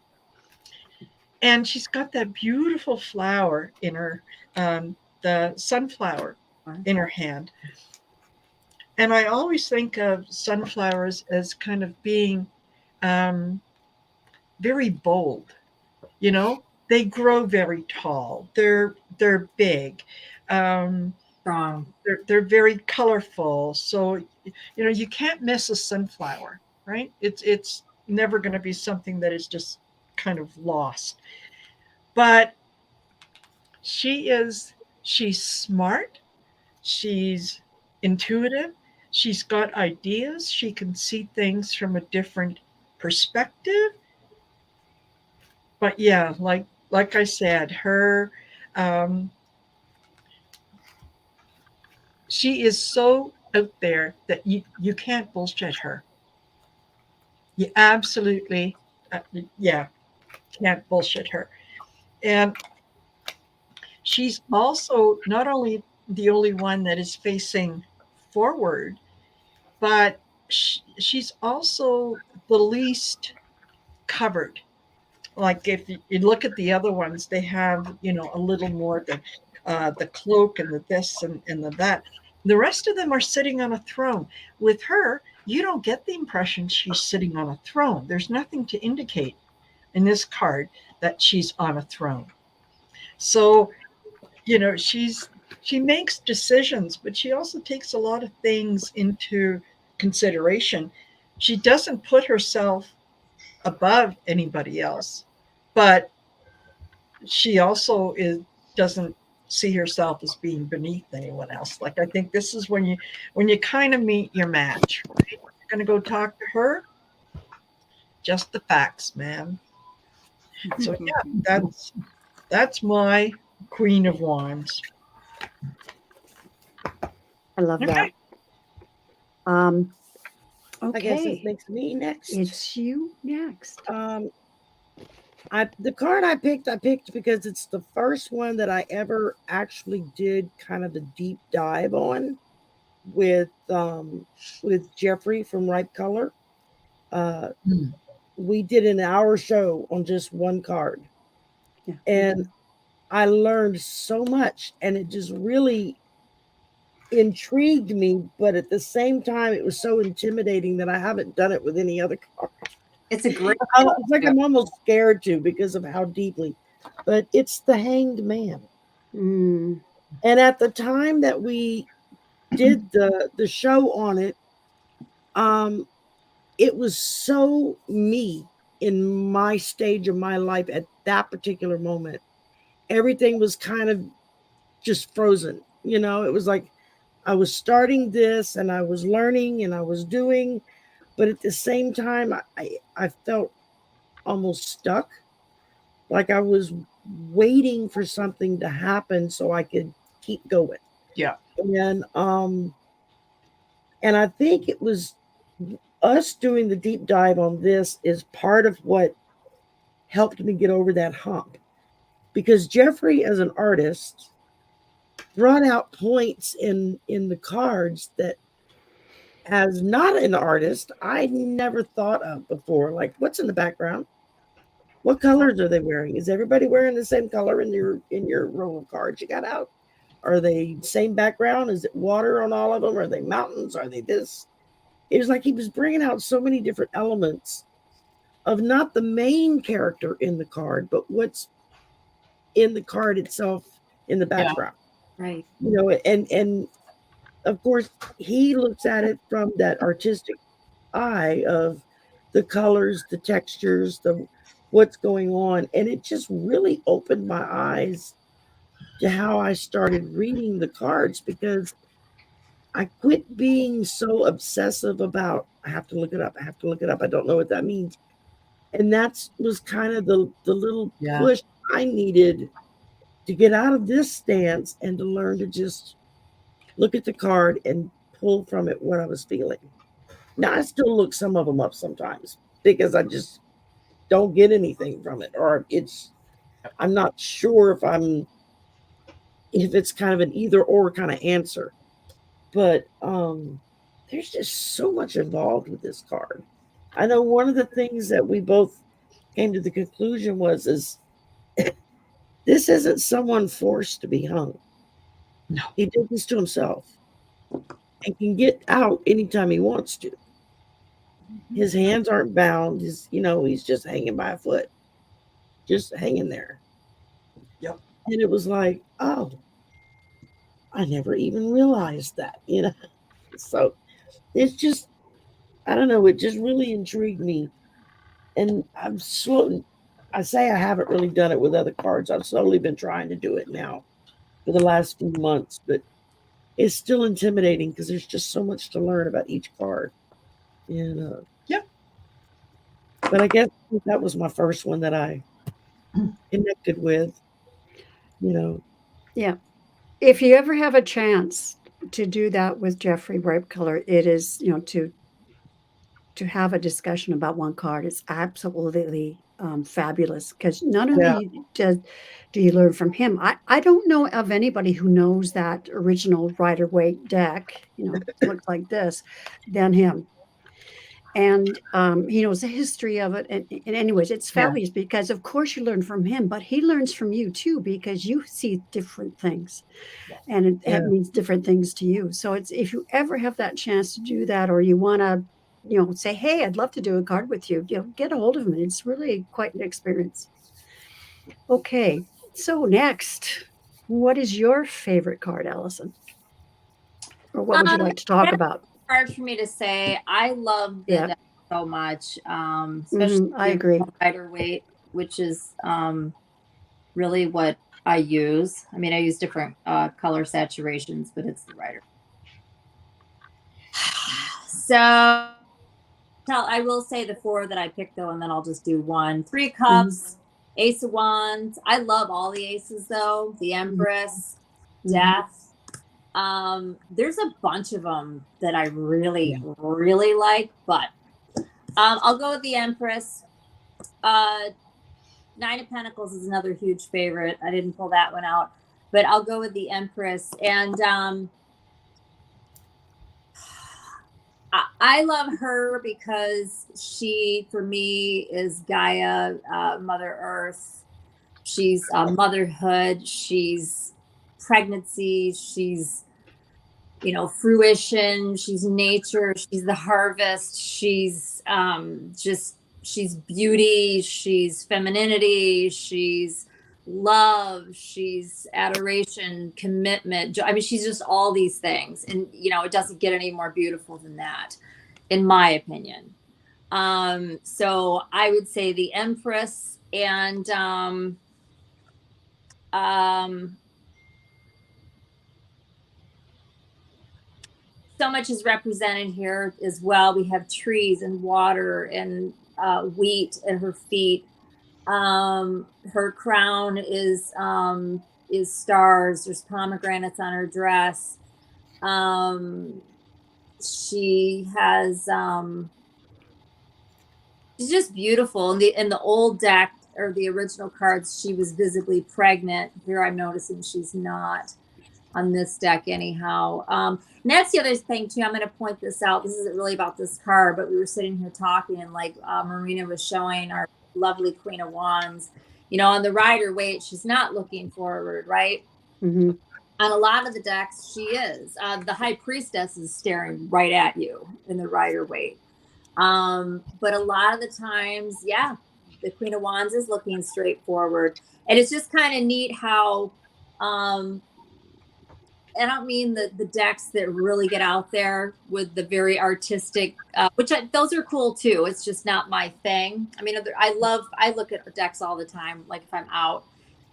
[SPEAKER 2] and she's got that beautiful flower in her, the sunflower in her hand. And I always think of sunflowers as kind of being very bold. You know, they grow very tall. They're big.
[SPEAKER 4] Strong.
[SPEAKER 2] They're very colorful. So you know you can't miss a sunflower, right? It's never going to be something that is just kind of lost. But she's smart. She's intuitive. She's got ideas. She can see things from a different perspective. But yeah, like I said, her she is so out there that you can't bullshit her. You absolutely, yeah, can't bullshit her. And she's also not only the only one that is facing forward, but she's also the least covered. Like if you look at the other ones, they have, you know, a little more the cloak and the this and the that. The rest of them are sitting on a throne. With her, you don't get the impression she's sitting on a throne. There's nothing to indicate in this card that she's on a throne. So, you know, she makes decisions, but she also takes a lot of things into consideration. She doesn't put herself above anybody else, but she also doesn't see herself as being beneath anyone else. Like I think this is when you kind of meet your match, right? You're gonna go talk to her. Just the facts, man. So yeah, that's my Queen of Wands.
[SPEAKER 1] I love
[SPEAKER 2] Okay.
[SPEAKER 1] that.
[SPEAKER 5] I guess it
[SPEAKER 1] Okay,
[SPEAKER 5] makes me next.
[SPEAKER 1] it's you next.
[SPEAKER 5] The card I picked because it's the first one that I ever actually did kind of a deep dive on with Jeffrey from Ripe Color. We did an hour show on just one card,
[SPEAKER 1] Yeah.
[SPEAKER 5] and I learned so much, and it just really intrigued me. But at the same time, it was so intimidating that I haven't done it with any other card.
[SPEAKER 4] It's a great.
[SPEAKER 5] It's like I'm almost scared to because of how deeply, but it's the Hanged Man.
[SPEAKER 1] Mm.
[SPEAKER 5] And at the time that we did the show on it, it was so me in my stage of my life at that particular moment. Everything was kind of just frozen. You know, it was like I was starting this and I was learning and I was doing, but at the same time, I felt almost stuck. Like I was waiting for something to happen so I could keep going.
[SPEAKER 2] Yeah.
[SPEAKER 5] And I think it was us doing the deep dive on this is part of what helped me get over that hump. Because Jeffrey, as an artist, brought out points in the cards that as not an artist, I never thought of before. Like, what's in the background? What colors are they wearing? Is everybody wearing the same color in your row of cards you got out? Are they same background? Is it water on all of them? Are they mountains? Are they this? it was like he was bringing out so many different elements of not the main character in the card, but what's in the card itself in the
[SPEAKER 2] Yeah.
[SPEAKER 5] background.
[SPEAKER 4] Right.
[SPEAKER 5] You know, and of course he looks at it from that artistic eye of the colors, the textures, the what's going on, and it just really opened my eyes to how I started reading the cards, because I quit being so obsessive about I have to look it up, I have to look it up, I don't know what that means. And that's was kind of the little
[SPEAKER 2] Yeah.
[SPEAKER 5] push I needed to get out of this stance and to learn to just look at the card and pull from it what I was feeling. Now I still look some of them up sometimes because I just don't get anything from it, or I'm not sure if it's kind of an either or kind of answer. But there's just so much involved with this card. I know one of the things that we both came to the conclusion is this isn't someone forced to be hung.
[SPEAKER 2] No.
[SPEAKER 5] He did this to himself and can get out anytime he wants to. His hands aren't bound. He's just hanging by a foot, just hanging there.
[SPEAKER 2] Yep.
[SPEAKER 5] And it was like, oh, I never even realized that, So it's just, I don't know, it just really intrigued me. And I say I haven't really done it with other cards. I've slowly been trying to do it now for the last few months, but it's still intimidating because there's just so much to learn about each card. And
[SPEAKER 2] Yep.
[SPEAKER 5] But I guess that was my first one that I connected with,
[SPEAKER 1] Yeah. If you ever have a chance to do that with Jeffrey Bright Color, it is, to have a discussion about one card is absolutely fabulous, because not only do you learn from him. I don't know of anybody who knows that original Rider-Waite deck, looks like this, than him. And he knows the history of it. And anyways, it's
[SPEAKER 2] Yeah.
[SPEAKER 1] fabulous because, of course, you learn from him, but he learns from you too, because you see different things, and it means different things to you. So if you ever have that chance to do that, or you want to, say, hey, I'd love to do a card with you, get a hold of him. It's really quite an experience. Okay, so next, what is your favorite card, Allison? Or what would you like to talk about?
[SPEAKER 4] Hard for me to say. I love the
[SPEAKER 1] Yeah.
[SPEAKER 4] deck so much, especially
[SPEAKER 1] I agree.
[SPEAKER 4] Rider-Waite, which is really what I use. I mean, I use different color saturations, but it's the Rider. So I will say the four that I picked, though, and then I'll just do one. 3 of Cups, Ace of Wands. I love all the aces, though. The Empress, Death. There's a bunch of them that I really, really like, but I'll go with the Empress. 9 of Pentacles is another huge favorite. I didn't pull that one out, but I'll go with the Empress. And I love her because she, for me, is Gaia, Mother Earth. She's motherhood. She's pregnancy. She's, fruition. She's nature. She's the harvest. She's she's beauty. She's femininity. She's love. She's adoration, commitment. I mean, she's just all these things. And, it doesn't get any more beautiful than that, in my opinion. So I would say the Empress, and so much is represented here as well. We have trees and water and wheat at her feet. Her crown is stars. There's pomegranates on her dress. She has she's just beautiful. In the old deck, or the original cards, she was visibly pregnant. Here I'm noticing she's not on this deck anyhow. And that's the other thing too. I'm going to point this out. This isn't really about this card, but we were sitting here talking, and like Marina was showing our lovely Queen of Wands, on the Rider-Waite, she's not looking forward, right?
[SPEAKER 1] Mm-hmm.
[SPEAKER 4] On a lot of the decks, she is. The High Priestess is staring right at you in the Rider-Waite. But a lot of the times, yeah, the Queen of Wands is looking straight forward. And it's just kind of neat how, I don't mean the decks that really get out there with the very artistic, those are cool too. It's just not my thing. I mean, I look at the decks all the time, like if I'm out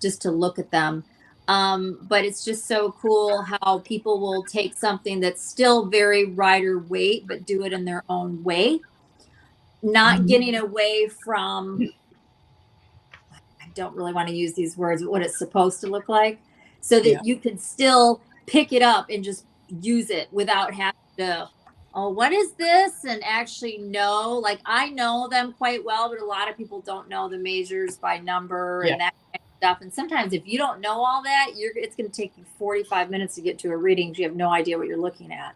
[SPEAKER 4] just to look at them. But it's just so cool how people will take something that's still very Rider-Waite, but do it in their own way. Not getting away from, I don't really want to use these words, but what it's supposed to look like, so that you can still pick it up and just use it without having to, oh, what is this? And actually know, like I know them quite well, but a lot of people don't know the measures by number and that kind of stuff. And sometimes if you don't know all that, it's going to take you 45 minutes to get to a reading because you have no idea what you're looking at.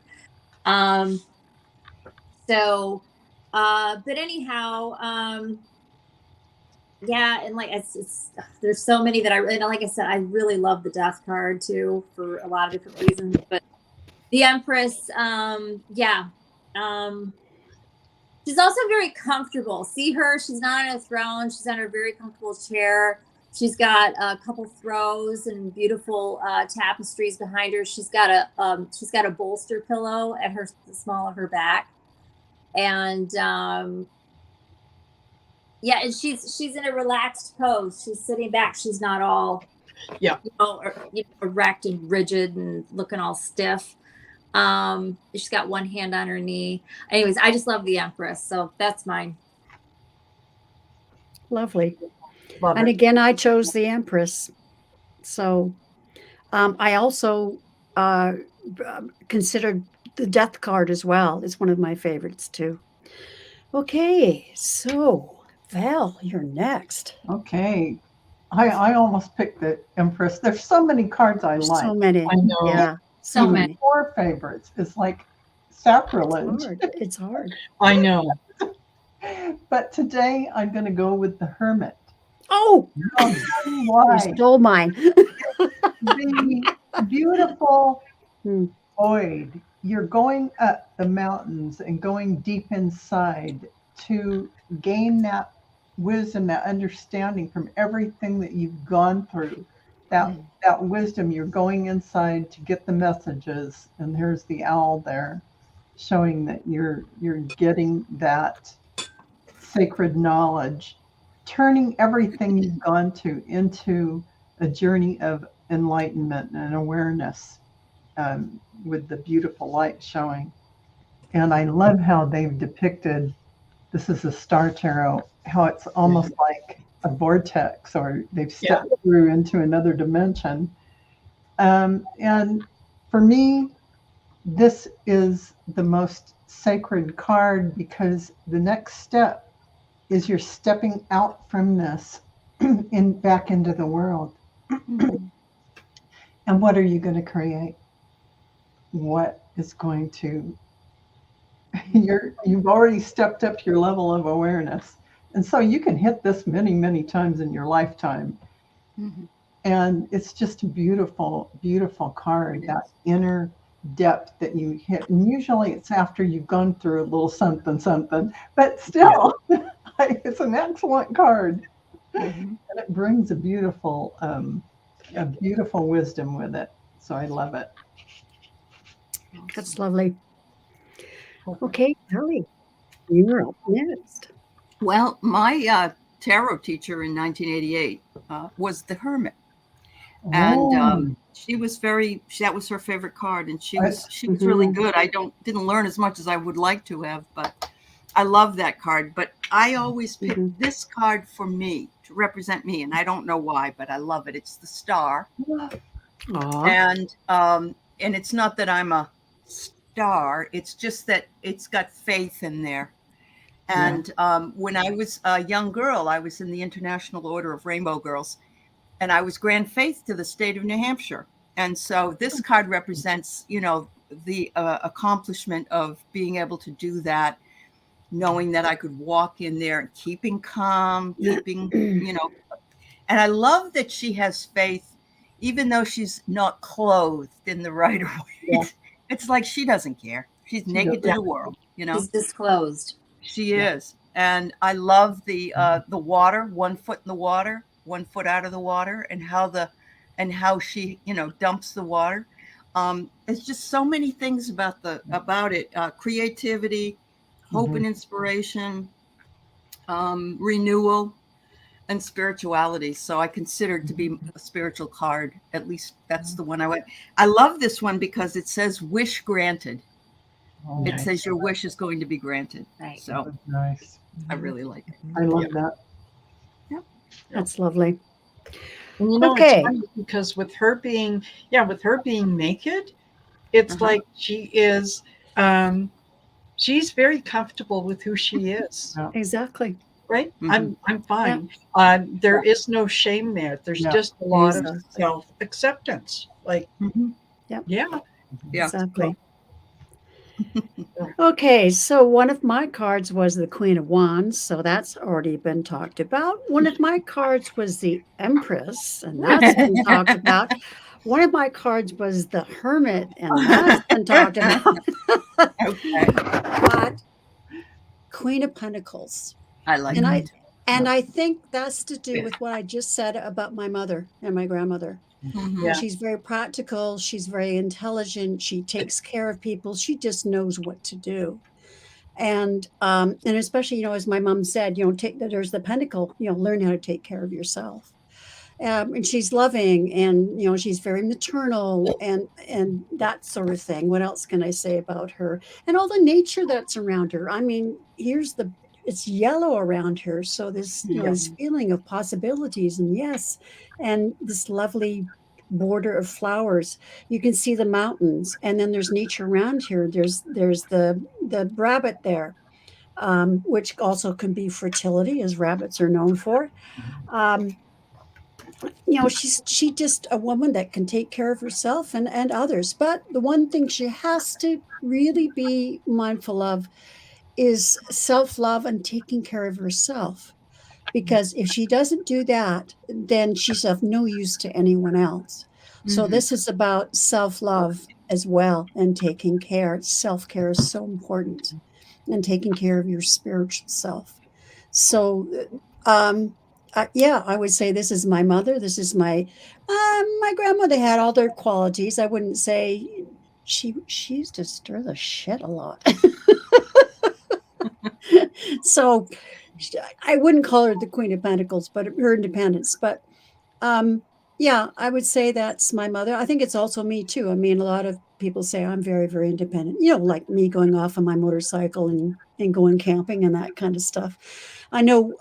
[SPEAKER 4] But anyhow, yeah, and like there's so many that and like I said, I really love the Death card too for a lot of different reasons. But the Empress, she's also very comfortable. See her? She's not on a throne. She's on a very comfortable chair. She's got a couple throws and beautiful tapestries behind her. She's got a bolster pillow at the small of her back, and and she's in a relaxed pose. She's sitting back. She's not all erect and rigid and looking all stiff. She's got one hand on her knee. Anyways, I just love the Empress, so that's mine.
[SPEAKER 1] Lovely.
[SPEAKER 2] Love
[SPEAKER 1] And
[SPEAKER 2] it.
[SPEAKER 1] again, I chose the Empress. So I also considered the Death card as well. It's one of my favorites too. Okay, so Val, you're next.
[SPEAKER 6] Okay. I almost picked the Empress. There's so many cards I like.
[SPEAKER 1] So many.
[SPEAKER 2] I know.
[SPEAKER 1] Yeah.
[SPEAKER 4] So
[SPEAKER 6] Even
[SPEAKER 4] many.
[SPEAKER 6] 4 favorites is like sacrilege.
[SPEAKER 1] It's hard.
[SPEAKER 2] I know.
[SPEAKER 6] But today I'm going to go with the Hermit.
[SPEAKER 1] Oh,
[SPEAKER 6] I'll tell you
[SPEAKER 1] you
[SPEAKER 6] why.
[SPEAKER 1] stole mine.
[SPEAKER 6] The beautiful
[SPEAKER 1] Hmm.
[SPEAKER 6] void. You're going up the mountains and going deep inside to gain that wisdom, that understanding from everything that you've gone through. That wisdom, you're going inside to get the messages. And there's the owl there showing that you're getting that sacred knowledge, turning everything you've gone to into a journey of enlightenment and awareness, with the beautiful light showing. And I love how they've depicted, this is a star tarot, how it's almost like a vortex, or they've stepped through into another dimension. And for me, this is the most sacred card, because the next step is you're stepping out from this back into the world. And what are you going to create? What is going to, you've already stepped up your level of awareness. And so you can hit this many, many times in your lifetime.
[SPEAKER 3] Mhm.
[SPEAKER 6] And it's just a beautiful, beautiful card, that inner depth that you hit. And usually it's after you've gone through a little something, but still, it's an excellent card. And it brings a beautiful wisdom with it. So I love it.
[SPEAKER 1] That's lovely. Okay, Kelly, you're up next.
[SPEAKER 3] Well, my tarot teacher in 1988 was the Hermit, and she was that was her favorite card, and she was really good. I didn't learn as much as I would like to have, but I love that card. But I always pick this card for me to represent me, and I don't know why, but I love it. It's the Star.
[SPEAKER 1] Aw.
[SPEAKER 3] And it's not that I'm a star, it's just that it's got faith in there. And when I was a young girl, I was in the International Order of Rainbow Girls, and I was Grand Faith to the state of New Hampshire. And so this card represents, the accomplishment of being able to do that, knowing that I could walk in there and keeping calm, and I love that she has faith even though she's not clothed in the right way,
[SPEAKER 2] Yeah.
[SPEAKER 3] it's like she doesn't care. She's naked to
[SPEAKER 2] Yeah.
[SPEAKER 3] the world, you know.
[SPEAKER 4] She's disclosed.
[SPEAKER 3] She
[SPEAKER 2] Yeah.
[SPEAKER 3] is, and I love the water. 1 foot in the water, 1 foot out of the water, and how she dumps the water. It's just so many things about it. Creativity, hope and inspiration, renewal, and spirituality. So I consider it to be a spiritual card. At least that's the one I went. I love this one because it says "wish granted."
[SPEAKER 6] Oh,
[SPEAKER 3] It says your wish is going to be granted.
[SPEAKER 4] Right.
[SPEAKER 3] So
[SPEAKER 6] that's nice.
[SPEAKER 3] I really like it.
[SPEAKER 6] I love that.
[SPEAKER 1] That's lovely.
[SPEAKER 2] And you know,
[SPEAKER 1] Okay.
[SPEAKER 2] it's funny because with her being naked, it's
[SPEAKER 3] Uh-huh.
[SPEAKER 2] like she's very comfortable with who she is,
[SPEAKER 1] Exactly.
[SPEAKER 2] right?
[SPEAKER 3] Mhm.
[SPEAKER 2] I'm fine. There is no shame there. There's
[SPEAKER 6] Yeah.
[SPEAKER 2] just a lot of
[SPEAKER 1] Exactly.
[SPEAKER 2] self-acceptance. Like,
[SPEAKER 3] Mhm.
[SPEAKER 2] yeah,
[SPEAKER 3] Yeah.
[SPEAKER 1] Exactly. Okay, so one of my cards was the Queen of Wands, so that's already been talked about. One of my cards was the Empress, and that's been talked about. One of my cards was the Hermit, and that's been talked about.
[SPEAKER 3] Okay.
[SPEAKER 1] But Queen of Pentacles.
[SPEAKER 3] I like
[SPEAKER 1] And
[SPEAKER 3] it.
[SPEAKER 1] I think that's to do with what I just said about my mother and my grandmother.
[SPEAKER 3] Mhm.
[SPEAKER 2] Yeah.
[SPEAKER 1] She's very practical. She's very intelligent. She takes care of people. She just knows what to do. And especially, as my mom said, there's the pentacle, learn how to take care of yourself. And she's loving, and she's very maternal, and that sort of thing. What else can I say about her? And all the nature that's around her. I mean, it's yellow around her, so this this feeling of possibilities, and yes, and this lovely border of flowers. You can see the mountains, and then there's nature around here. There's the rabbit there, which also can be fertility, as rabbits are known for. Um, she's just a woman that can take care of herself and others. But the one thing she has to really be mindful of is self-love and taking care of herself. Because if she doesn't do that, then she's of no use to anyone else. So
[SPEAKER 3] Mhm.
[SPEAKER 1] this is about self-love as well, and taking care. Self-care is so important, and taking care of your spiritual self. So yeah, I would say this is my mother. This is my grandmother. Had all their qualities. I wouldn't say she used to stir the shit a lot. So I wouldn't call her the Queen of Pentacles, but her independence. But yeah, I would say that's my mother. I think it's also me too. I mean, a lot of people say I'm very, very independent. Like me going off on my motorcycle and going camping and that kind of stuff. I know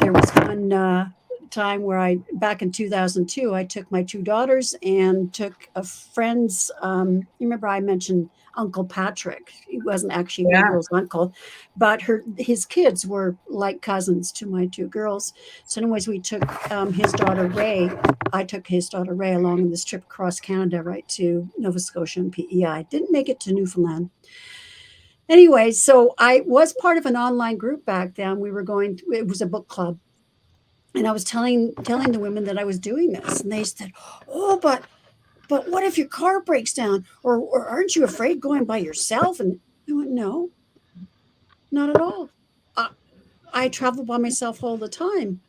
[SPEAKER 1] there was one time where back in 2002, I took my two daughters and took a friend's. You remember I mentioned Uncle Patrick? He wasn't actually my
[SPEAKER 2] Yeah.
[SPEAKER 1] girl's uncle, but his kids were like cousins to my two girls. So, anyways, we took his daughter Ray. I took his daughter Ray along on this trip across Canada, right to Nova Scotia and PEI. Didn't make it to Newfoundland. Anyway, so I was part of an online group back then. It was a book club. And I was telling the women that I was doing this, and they said, "Oh, but what if your car breaks down? Or aren't you afraid going by yourself?" And I went, "No, not at all. I travel by myself all the time."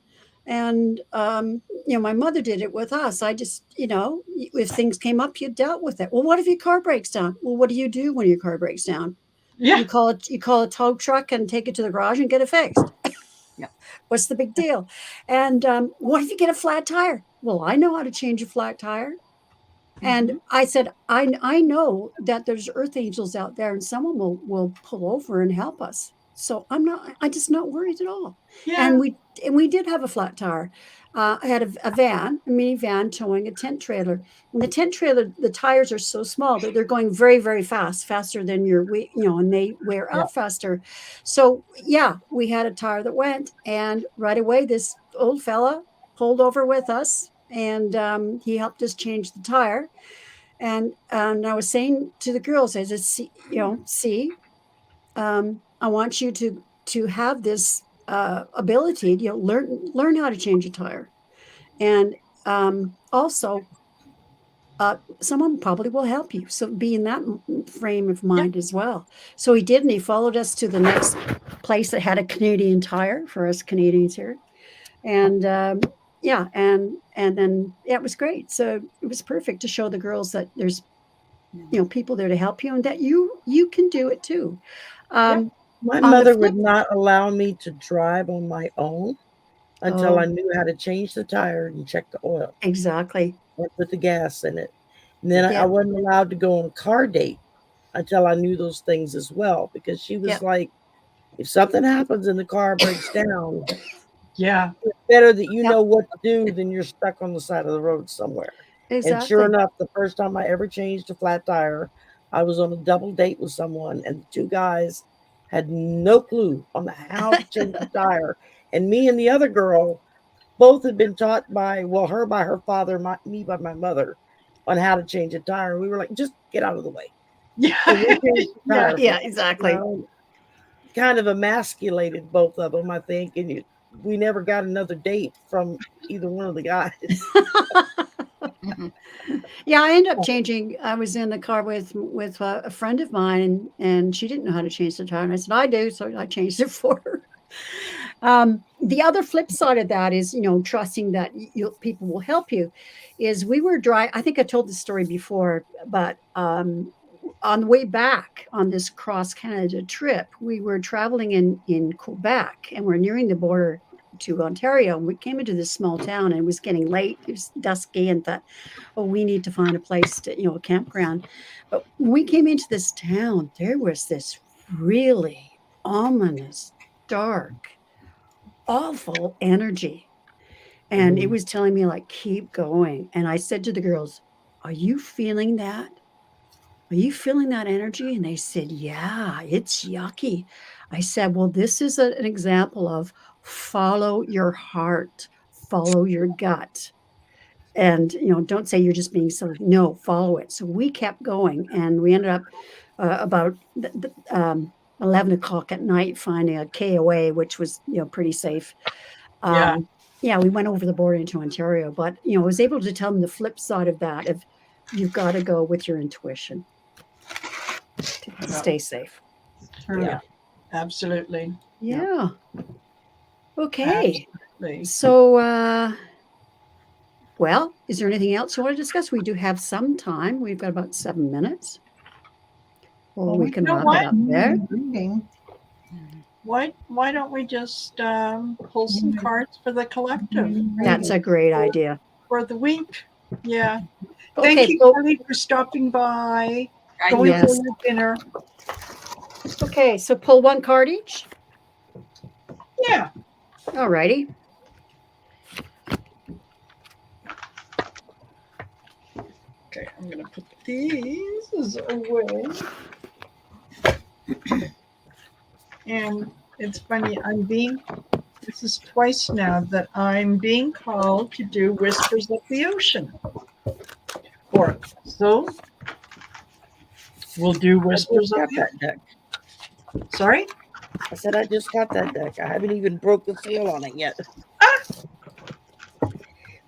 [SPEAKER 1] And my mother did it with us. I just, if things came up, you dealt with it. Well, what if your car breaks down? Well, what do you do when your car breaks down?
[SPEAKER 2] Yeah.
[SPEAKER 1] You call a tow truck and take it to the garage and get it fixed.
[SPEAKER 3] Yeah.
[SPEAKER 1] What's the big deal? And what if you get a flat tire? Well, I know how to change a flat tire. And I said, I know that there's earth angels out there, and someone will pull over and help us. So I'm just not worried at all.
[SPEAKER 2] Yeah.
[SPEAKER 1] And we did have a flat tire. I had a minivan towing a tent trailer. And the tent trailer, the tires are so small that they're going very, very fast, faster than your weight, and they wear out faster. So yeah, we had a tire that went, and right away this old fella pulled over with us, and he helped us change the tire. And I was saying to the girls, I said, see, I want you to have this ability, learn how to change a tire. And also, someone probably will help you. So be in that frame of mind as well. So he did, and he followed us to the next place that had a Canadian Tire for us Canadians here, and yeah, and then yeah, it was great. So it was perfect to show the girls that there's people there to help you, and that you can do it too. Um,
[SPEAKER 5] My
[SPEAKER 1] On the
[SPEAKER 5] mother
[SPEAKER 1] flip-
[SPEAKER 5] would not allow me to drive on my own until
[SPEAKER 1] Oh.
[SPEAKER 5] I knew how to change the tire and check the oil
[SPEAKER 1] Exactly.
[SPEAKER 5] or put the gas in it. And then
[SPEAKER 1] Yeah.
[SPEAKER 5] I wasn't allowed to go on a car date until I knew those things as well, because she was
[SPEAKER 1] Yep.
[SPEAKER 5] like, if something happens and the car breaks down,
[SPEAKER 2] Yeah.
[SPEAKER 5] it's better that you
[SPEAKER 1] Yep.
[SPEAKER 5] know what to do than you're stuck on the side of the road somewhere. And sure
[SPEAKER 1] Exactly.
[SPEAKER 5] enough, the first time I ever changed a flat tire, I was on a double date with someone, and the two guys had no clue on how to change the tire. And me and the other girl both had been taught by, well, her by her father, me by my mother, on how to change a tire. We were like, just get out of the way. So we
[SPEAKER 2] Yeah.
[SPEAKER 5] changed the
[SPEAKER 2] Yeah.
[SPEAKER 5] tire.
[SPEAKER 1] Yeah, exactly.
[SPEAKER 5] Kind of emasculated both of them, I think. And we never got another date from either one of the guys.
[SPEAKER 1] Yeah, I ended up changing. I was in the car with a friend of mine, and she didn't know how to change the tire. And I said, I do, so I changed it for her. The other flip side of that is, trusting that people will help you. Is we were driving. I think I told this story before, but on the way back on this cross Canada trip, we were traveling in Quebec, and we're nearing the border to Ontario. And we came into this small town, and it was getting late. It was dusky, and thought, oh, we need to find a place to, a campground. But when we came into this town, there was this really ominous, dark, awful energy. And it was telling me, like, keep going. And I said to the girls, are you feeling that? Are you feeling that energy? And they said, yeah, it's yucky. I said, well, this is an example of follow your heart, follow your gut. And, don't say you're just being silly. No, follow it. So we kept going, and we ended up about 11 o'clock at night finding a KOA, which was, pretty safe.
[SPEAKER 2] Yeah.
[SPEAKER 1] Yeah, we went over the border into Ontario, but, I was able to tell them the flip side of that, of you've got to go with your intuition to stay safe.
[SPEAKER 6] True.
[SPEAKER 5] Yeah.
[SPEAKER 2] Absolutely.
[SPEAKER 1] Yeah. Okay.
[SPEAKER 2] Absolutely.
[SPEAKER 1] So, well, is there anything else you want to discuss? We do have some time. We've got about 7 minutes. Or
[SPEAKER 6] Well,
[SPEAKER 1] we
[SPEAKER 6] we
[SPEAKER 1] can
[SPEAKER 2] know
[SPEAKER 1] wrap
[SPEAKER 2] what?
[SPEAKER 1] it up there.
[SPEAKER 6] Reading.
[SPEAKER 2] Why don't we just pull some cards for the collective
[SPEAKER 1] That's a great idea.
[SPEAKER 2] for the week? Yeah.
[SPEAKER 1] Okay,
[SPEAKER 2] Thank you,
[SPEAKER 1] so-
[SPEAKER 2] Kelly, for stopping by,
[SPEAKER 3] I
[SPEAKER 2] going
[SPEAKER 1] Yes.
[SPEAKER 2] for your dinner.
[SPEAKER 1] Okay, so pull one card each.
[SPEAKER 2] Yeah.
[SPEAKER 1] All righty.
[SPEAKER 2] Okay, I'm gonna put these away. And it's funny, this is twice now that I'm being called to do Whispers of the Ocean. So we'll do
[SPEAKER 5] I
[SPEAKER 2] Whispers
[SPEAKER 5] just
[SPEAKER 2] of
[SPEAKER 5] got
[SPEAKER 2] the
[SPEAKER 5] that deck.
[SPEAKER 2] Sorry?
[SPEAKER 5] I said I just got that deck. I haven't even broke the seal on it yet.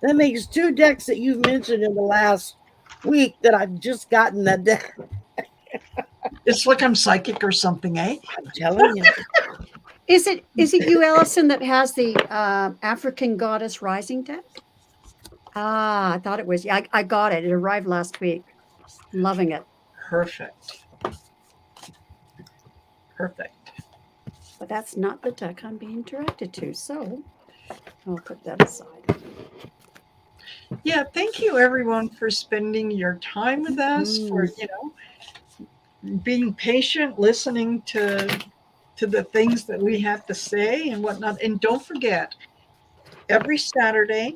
[SPEAKER 5] That makes 2 decks that you've mentioned in the last week that I've just gotten that deck.
[SPEAKER 2] It's like I'm psychic or something, eh?
[SPEAKER 5] I'm telling you.
[SPEAKER 1] Is it you, Allison, that has the African Goddess Rising deck? Ah, I thought it was. Yeah, I got it. It arrived last week. Loving it.
[SPEAKER 2] Perfect. Perfect.
[SPEAKER 1] But that's not the deck I'm being directed to. So I'll put that aside.
[SPEAKER 2] Yeah, thank you everyone for spending your time with us, for being patient, listening to the things that we have to say and whatnot. And don't forget, every Saturday,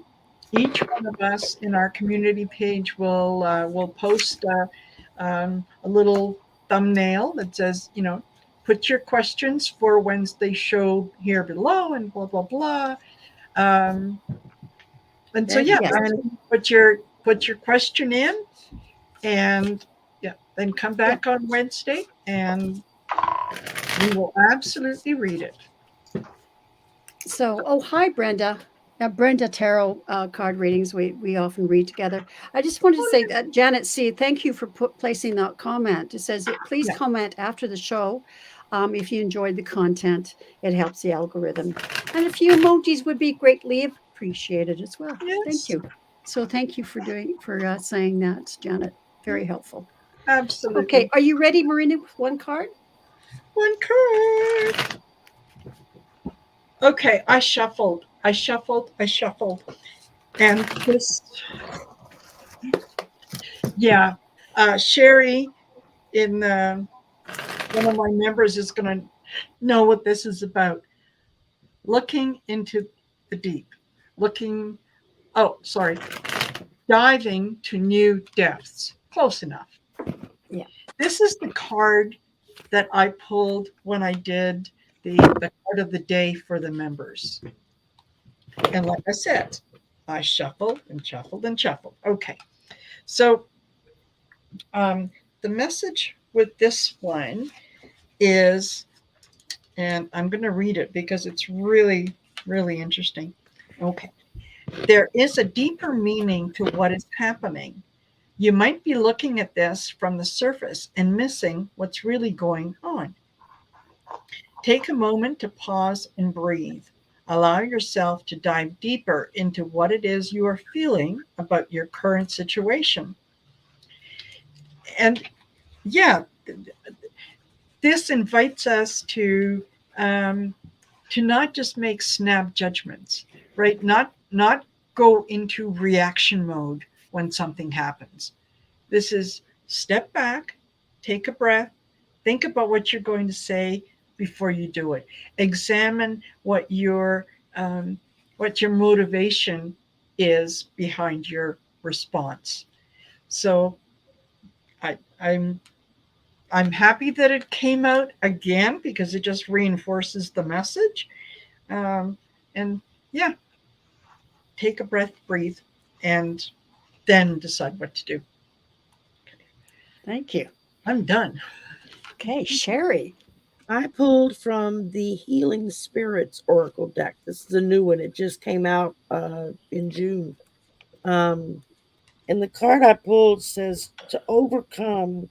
[SPEAKER 2] each one of us in our community page will post a little thumbnail that says, put your questions for Wednesday show here below, and blah blah blah. And so
[SPEAKER 1] Yes.
[SPEAKER 2] put your question in, and then come back on Wednesday, and we will absolutely read it.
[SPEAKER 1] So, oh, hi, Brenda. Brenda Tarot card readings we often read together. I just wanted to say that Janet C, thank you for placing that comment. It says, please
[SPEAKER 2] Yeah.
[SPEAKER 1] comment after the show if you enjoyed the content. It helps the algorithm. And a few emojis would be greatly appreciated as well.
[SPEAKER 2] Yes.
[SPEAKER 1] Thank you. So thank you for saying that, Janet. Very helpful.
[SPEAKER 2] Absolutely.
[SPEAKER 1] Okay, are you ready, Marina, with one card?
[SPEAKER 2] One card. Okay, I shuffled. And this, yeah, Sherry in one of my members is going to know what this is about. Looking into the deep, diving to new depths. Close enough.
[SPEAKER 1] Yeah.
[SPEAKER 2] This is the card that I pulled when I did the card of the day for the members. And like I said, I shuffled and shuffled and shuffled. Okay. So the message with this one is, and I'm going to read it because it's really, really interesting. Okay. There is a deeper meaning to what is happening. You might be looking at this from the surface and missing what's really going on. Take a moment to pause and breathe. Allow yourself to dive deeper into what it is you are feeling about your current situation. And yeah, this invites us to not just make snap judgments, right? Not go into reaction mode when something happens. This is step back, take a breath, think about what you're going to say before you do it. Examine what your motivation is behind your response. So I'm happy that it came out again because it just reinforces the message. And yeah, take a breath, breathe, and then decide what to do.
[SPEAKER 1] Thank you.
[SPEAKER 2] I'm done.
[SPEAKER 1] Okay, Sherry.
[SPEAKER 5] I pulled from the Healing Spirits Oracle deck. This is a new one. It just came out in June. And the card I pulled says, to overcome,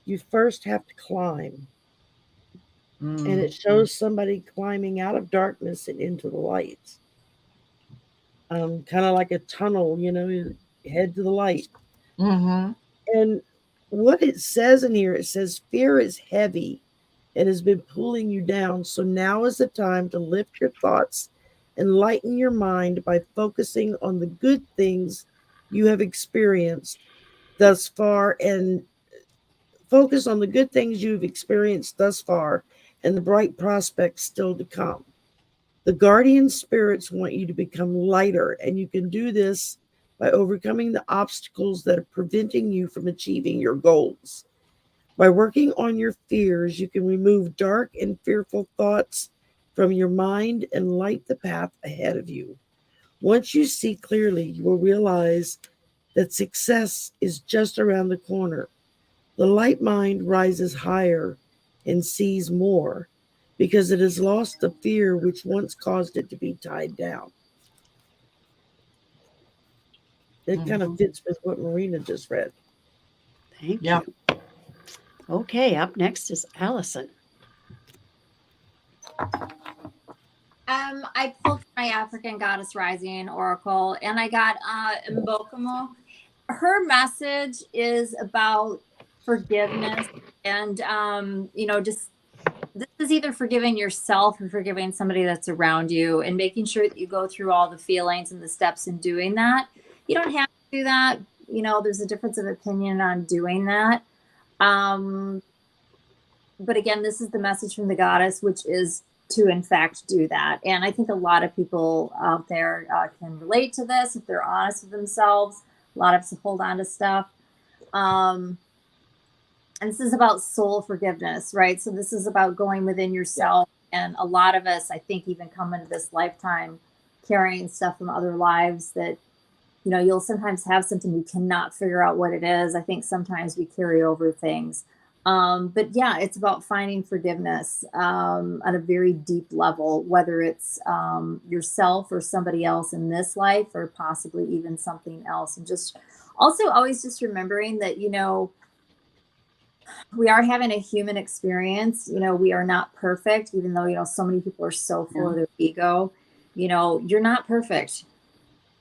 [SPEAKER 5] you first have to climb. And it shows somebody climbing out of darkness and into the light. Kind of like a tunnel, you head to the light.
[SPEAKER 2] Mm-hmm.
[SPEAKER 5] And what it says in here, it says, fear is heavy. It has been pulling you down. So now is the time to lift your thoughts and lighten your mind by focusing on the good things you have experienced thus far, and focus on the good things you've experienced thus far and the bright prospects still to come. The guardian spirits want you to become lighter, and you can do this by overcoming the obstacles that are preventing you from achieving your goals. By working on your fears, you can remove dark and fearful thoughts from your mind and light the path ahead of you. Once you see clearly, you will realize that success is just around the corner. The light mind rises higher and sees more because it has lost the fear which once caused it to be tied down. It kind of fits with what Marina just read.
[SPEAKER 1] Thank you. Okay, up next is Allison.
[SPEAKER 4] I pulled my African Goddess Rising Oracle, and I got Mbokamo. Her message is about forgiveness, and just this is either forgiving yourself or forgiving somebody that's around you, and making sure that you go through all the feelings and the steps in doing that. You don't have to do that. There's a difference of opinion on doing that. But again, this is the message from the goddess, which is to, in fact, do that. And I think a lot of people out there can relate to this if they're honest with themselves. A lot of us hold on to stuff. And this is about soul forgiveness, right? So this is about going within yourself. And a lot of us, I think, even come into this lifetime carrying stuff from other lives that, you'll sometimes have something you cannot figure out what it is. I think sometimes we carry over things. But yeah, it's about finding forgiveness at a very deep level, whether it's yourself or somebody else in this life, or possibly even something else. And just also always just remembering that, we are having a human experience. We are not perfect, even though, so many people are so full of their ego. You're not perfect.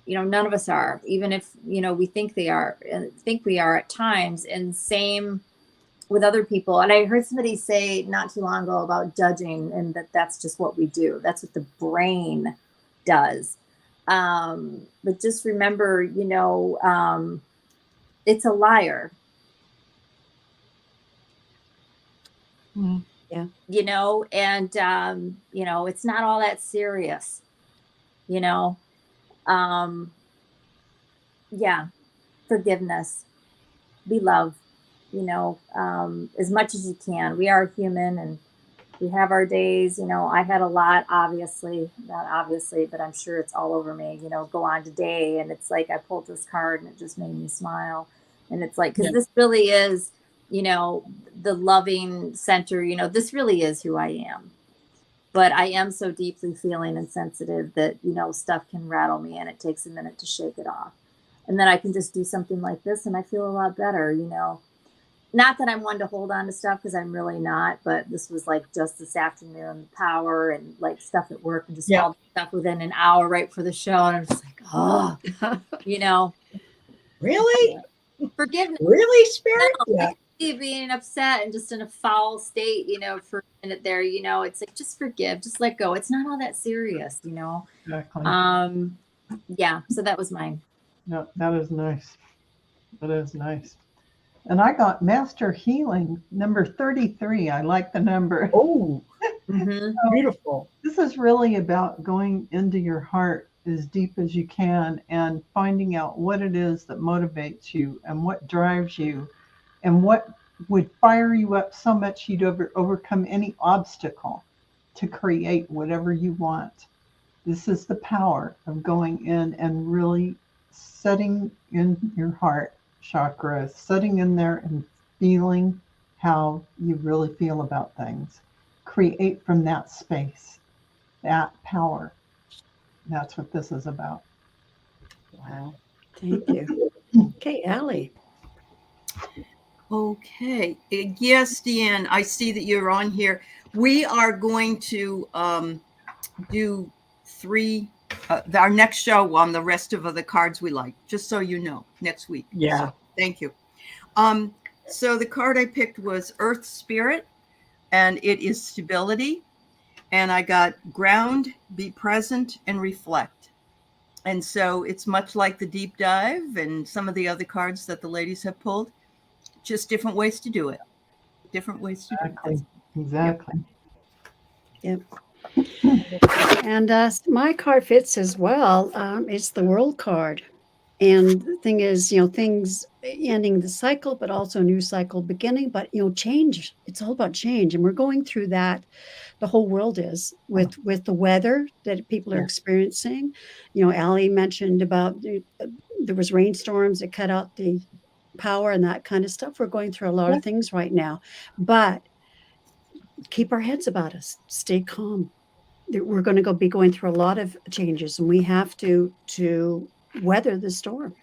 [SPEAKER 4] None of us are, even if, we think they are and think we are at times. And same with other people. And I heard somebody say not too long ago about judging, and that's just what we do. That's what the brain does. But just remember, it's a liar.
[SPEAKER 6] Mm.
[SPEAKER 1] Yeah.
[SPEAKER 4] And it's not all that serious. Yeah, forgiveness, be love, as much as you can. We are human and we have our days. I've had a lot, obviously, not obviously, but I'm sure it's all over me, go on today. And it's like, I pulled this card and it just made me smile. And it's like, because this really is, the loving center, this really is who I am. But I am so deeply feeling and sensitive that, stuff can rattle me and it takes a minute to shake it off. And then I can just do something like this and I feel a lot better, Not that I'm one to hold on to stuff, because I'm really not, but this was like just this afternoon, power and like stuff at work, and just all the stuff within an hour right for the show. And I'm just like, oh,
[SPEAKER 2] Really?
[SPEAKER 4] Forgiveness.
[SPEAKER 2] Really, Spirit?
[SPEAKER 4] Yeah. Being upset and just in a foul state, for a minute there, it's like, just forgive, just let go. It's not all that serious,
[SPEAKER 6] Exactly.
[SPEAKER 4] Yeah. So that was mine.
[SPEAKER 6] No, that is nice. That is nice. And I got Master Healing, number 33. I like the number.
[SPEAKER 2] Oh,
[SPEAKER 4] Mhm.
[SPEAKER 2] beautiful.
[SPEAKER 6] This is really about going into your heart as deep as you can and finding out what it is that motivates you and what drives you and what would fire you up so much you'd overcome any obstacle to create whatever you want. This is the power of going in and really setting in your heart chakra, setting in there and feeling how you really feel about things. Create from that space, that power. That's what this is about.
[SPEAKER 2] Wow.
[SPEAKER 1] Thank you. Okay, Allie.
[SPEAKER 3] Okay. Yes, Deanne, I see that you're on here. We are going to do our next show on the rest of the cards we like, just so you know, next week.
[SPEAKER 2] Yeah.
[SPEAKER 3] So, thank you. So the card I picked was Earth Spirit, and it is stability. And I got ground, be present, and reflect. And so it's much like the deep dive and some of the other cards that the ladies have pulled, just different ways to do it. Different ways to do it.
[SPEAKER 6] Exactly.
[SPEAKER 1] Yep. And my card fits as well. It's the World card. And the thing is, things ending the cycle, but also a new cycle beginning. But, change, it's all about change. And we're going through that. The whole world is with the weather that people are experiencing. Allie mentioned about there was rainstorms that cut out the power and that kind of stuff. We're going through a lot of things right now. But keep our heads about us. Stay calm. We're going to be going through a lot of changes, and we have to weather the storm.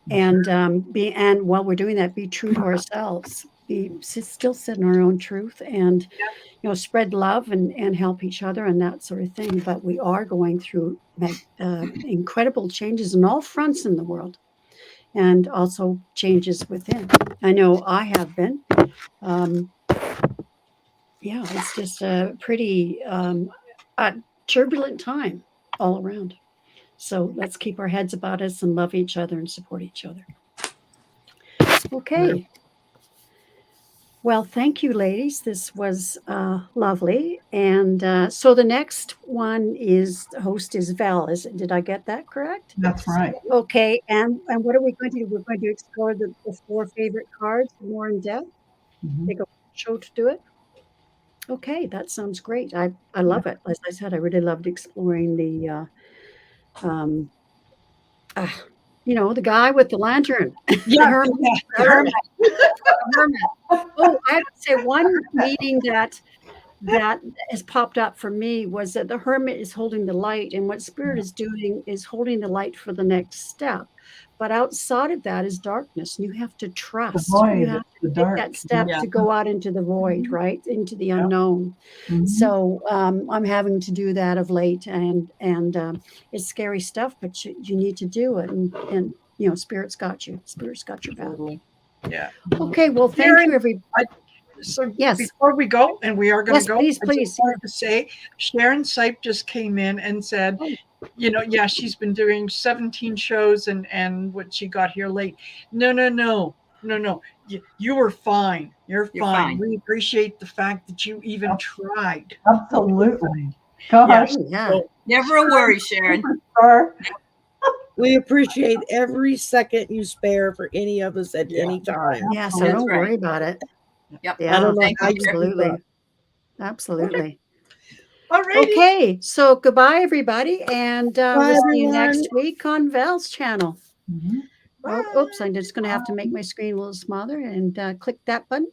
[SPEAKER 1] And while we're doing that, be true to ourselves. Still sit in our own truth, and spread love and help each other and that sort of thing. But we are going through incredible changes on all fronts in the world, and also changes within. I know I have been. Yeah, it's just a pretty turbulent time all around. So let's keep our heads about us and love each other and support each other. Okay. Well, thank you, ladies. This was lovely. And so the next one the host is Val. Did I get that correct?
[SPEAKER 6] That's right.
[SPEAKER 1] Okay. And what are we going to do? We're going to explore the 4 favorite cards more in depth. Take a show to do it. Okay, that sounds great. I love it. As I said, I really loved exploring the the guy with the lantern.
[SPEAKER 2] Yeah.
[SPEAKER 1] The hermit. The hermit. Oh, I have to say one meeting that has popped up for me was that the hermit is holding the light, and what spirit is doing is holding the light for the next step. But outside of that is darkness. And you have to
[SPEAKER 6] The
[SPEAKER 1] trust. You
[SPEAKER 6] void,
[SPEAKER 1] have
[SPEAKER 6] the
[SPEAKER 1] to take
[SPEAKER 6] dark.
[SPEAKER 1] that step
[SPEAKER 3] Yeah.
[SPEAKER 1] to go out into the void, right? Into the
[SPEAKER 6] Yeah.
[SPEAKER 1] unknown.
[SPEAKER 6] Mhm.
[SPEAKER 1] So I'm having to do that of late, and it's scary stuff, but you need to do it, and you know, spirit's got you. Spirit's got your back.
[SPEAKER 2] Totally. Yeah.
[SPEAKER 1] Okay, well, thank
[SPEAKER 2] Karen,
[SPEAKER 1] you, everybody.
[SPEAKER 2] So
[SPEAKER 1] Yes.
[SPEAKER 2] before we go, and we are going to
[SPEAKER 1] Yes,
[SPEAKER 2] go,
[SPEAKER 1] please,
[SPEAKER 2] I
[SPEAKER 1] please.
[SPEAKER 2] just wanted to say Sharon Sipe just came in and said,
[SPEAKER 1] Oh.
[SPEAKER 2] you know, yeah, she's been doing 17 shows and what she got here late. No. You were fine. You're
[SPEAKER 3] You're
[SPEAKER 2] fine.
[SPEAKER 3] fine.
[SPEAKER 2] We appreciate the fact that you even tried.
[SPEAKER 6] Absolutely. Gosh,
[SPEAKER 1] Oh, yeah.
[SPEAKER 2] So,
[SPEAKER 3] Never a worry, Sharon.
[SPEAKER 6] superstar.
[SPEAKER 5] We appreciate every second you spare for any of us at
[SPEAKER 2] Yeah.
[SPEAKER 5] any time.
[SPEAKER 1] Yeah, so
[SPEAKER 3] That's
[SPEAKER 1] don't
[SPEAKER 3] right.
[SPEAKER 1] worry about it.
[SPEAKER 3] Yep.
[SPEAKER 5] I
[SPEAKER 1] Yeah,
[SPEAKER 5] don't know
[SPEAKER 3] Thank
[SPEAKER 5] how
[SPEAKER 3] you,
[SPEAKER 5] you keep
[SPEAKER 1] absolutely.
[SPEAKER 5] up.
[SPEAKER 1] Absolutely.
[SPEAKER 2] all righty.
[SPEAKER 1] Okay, so goodbye, everybody, and
[SPEAKER 5] Bye,
[SPEAKER 1] we'll see you
[SPEAKER 5] everyone.
[SPEAKER 1] next week on Val's channel.
[SPEAKER 6] Mhm.
[SPEAKER 1] Oh, oops, I'm just going to have to make my screen a little smaller and click that button.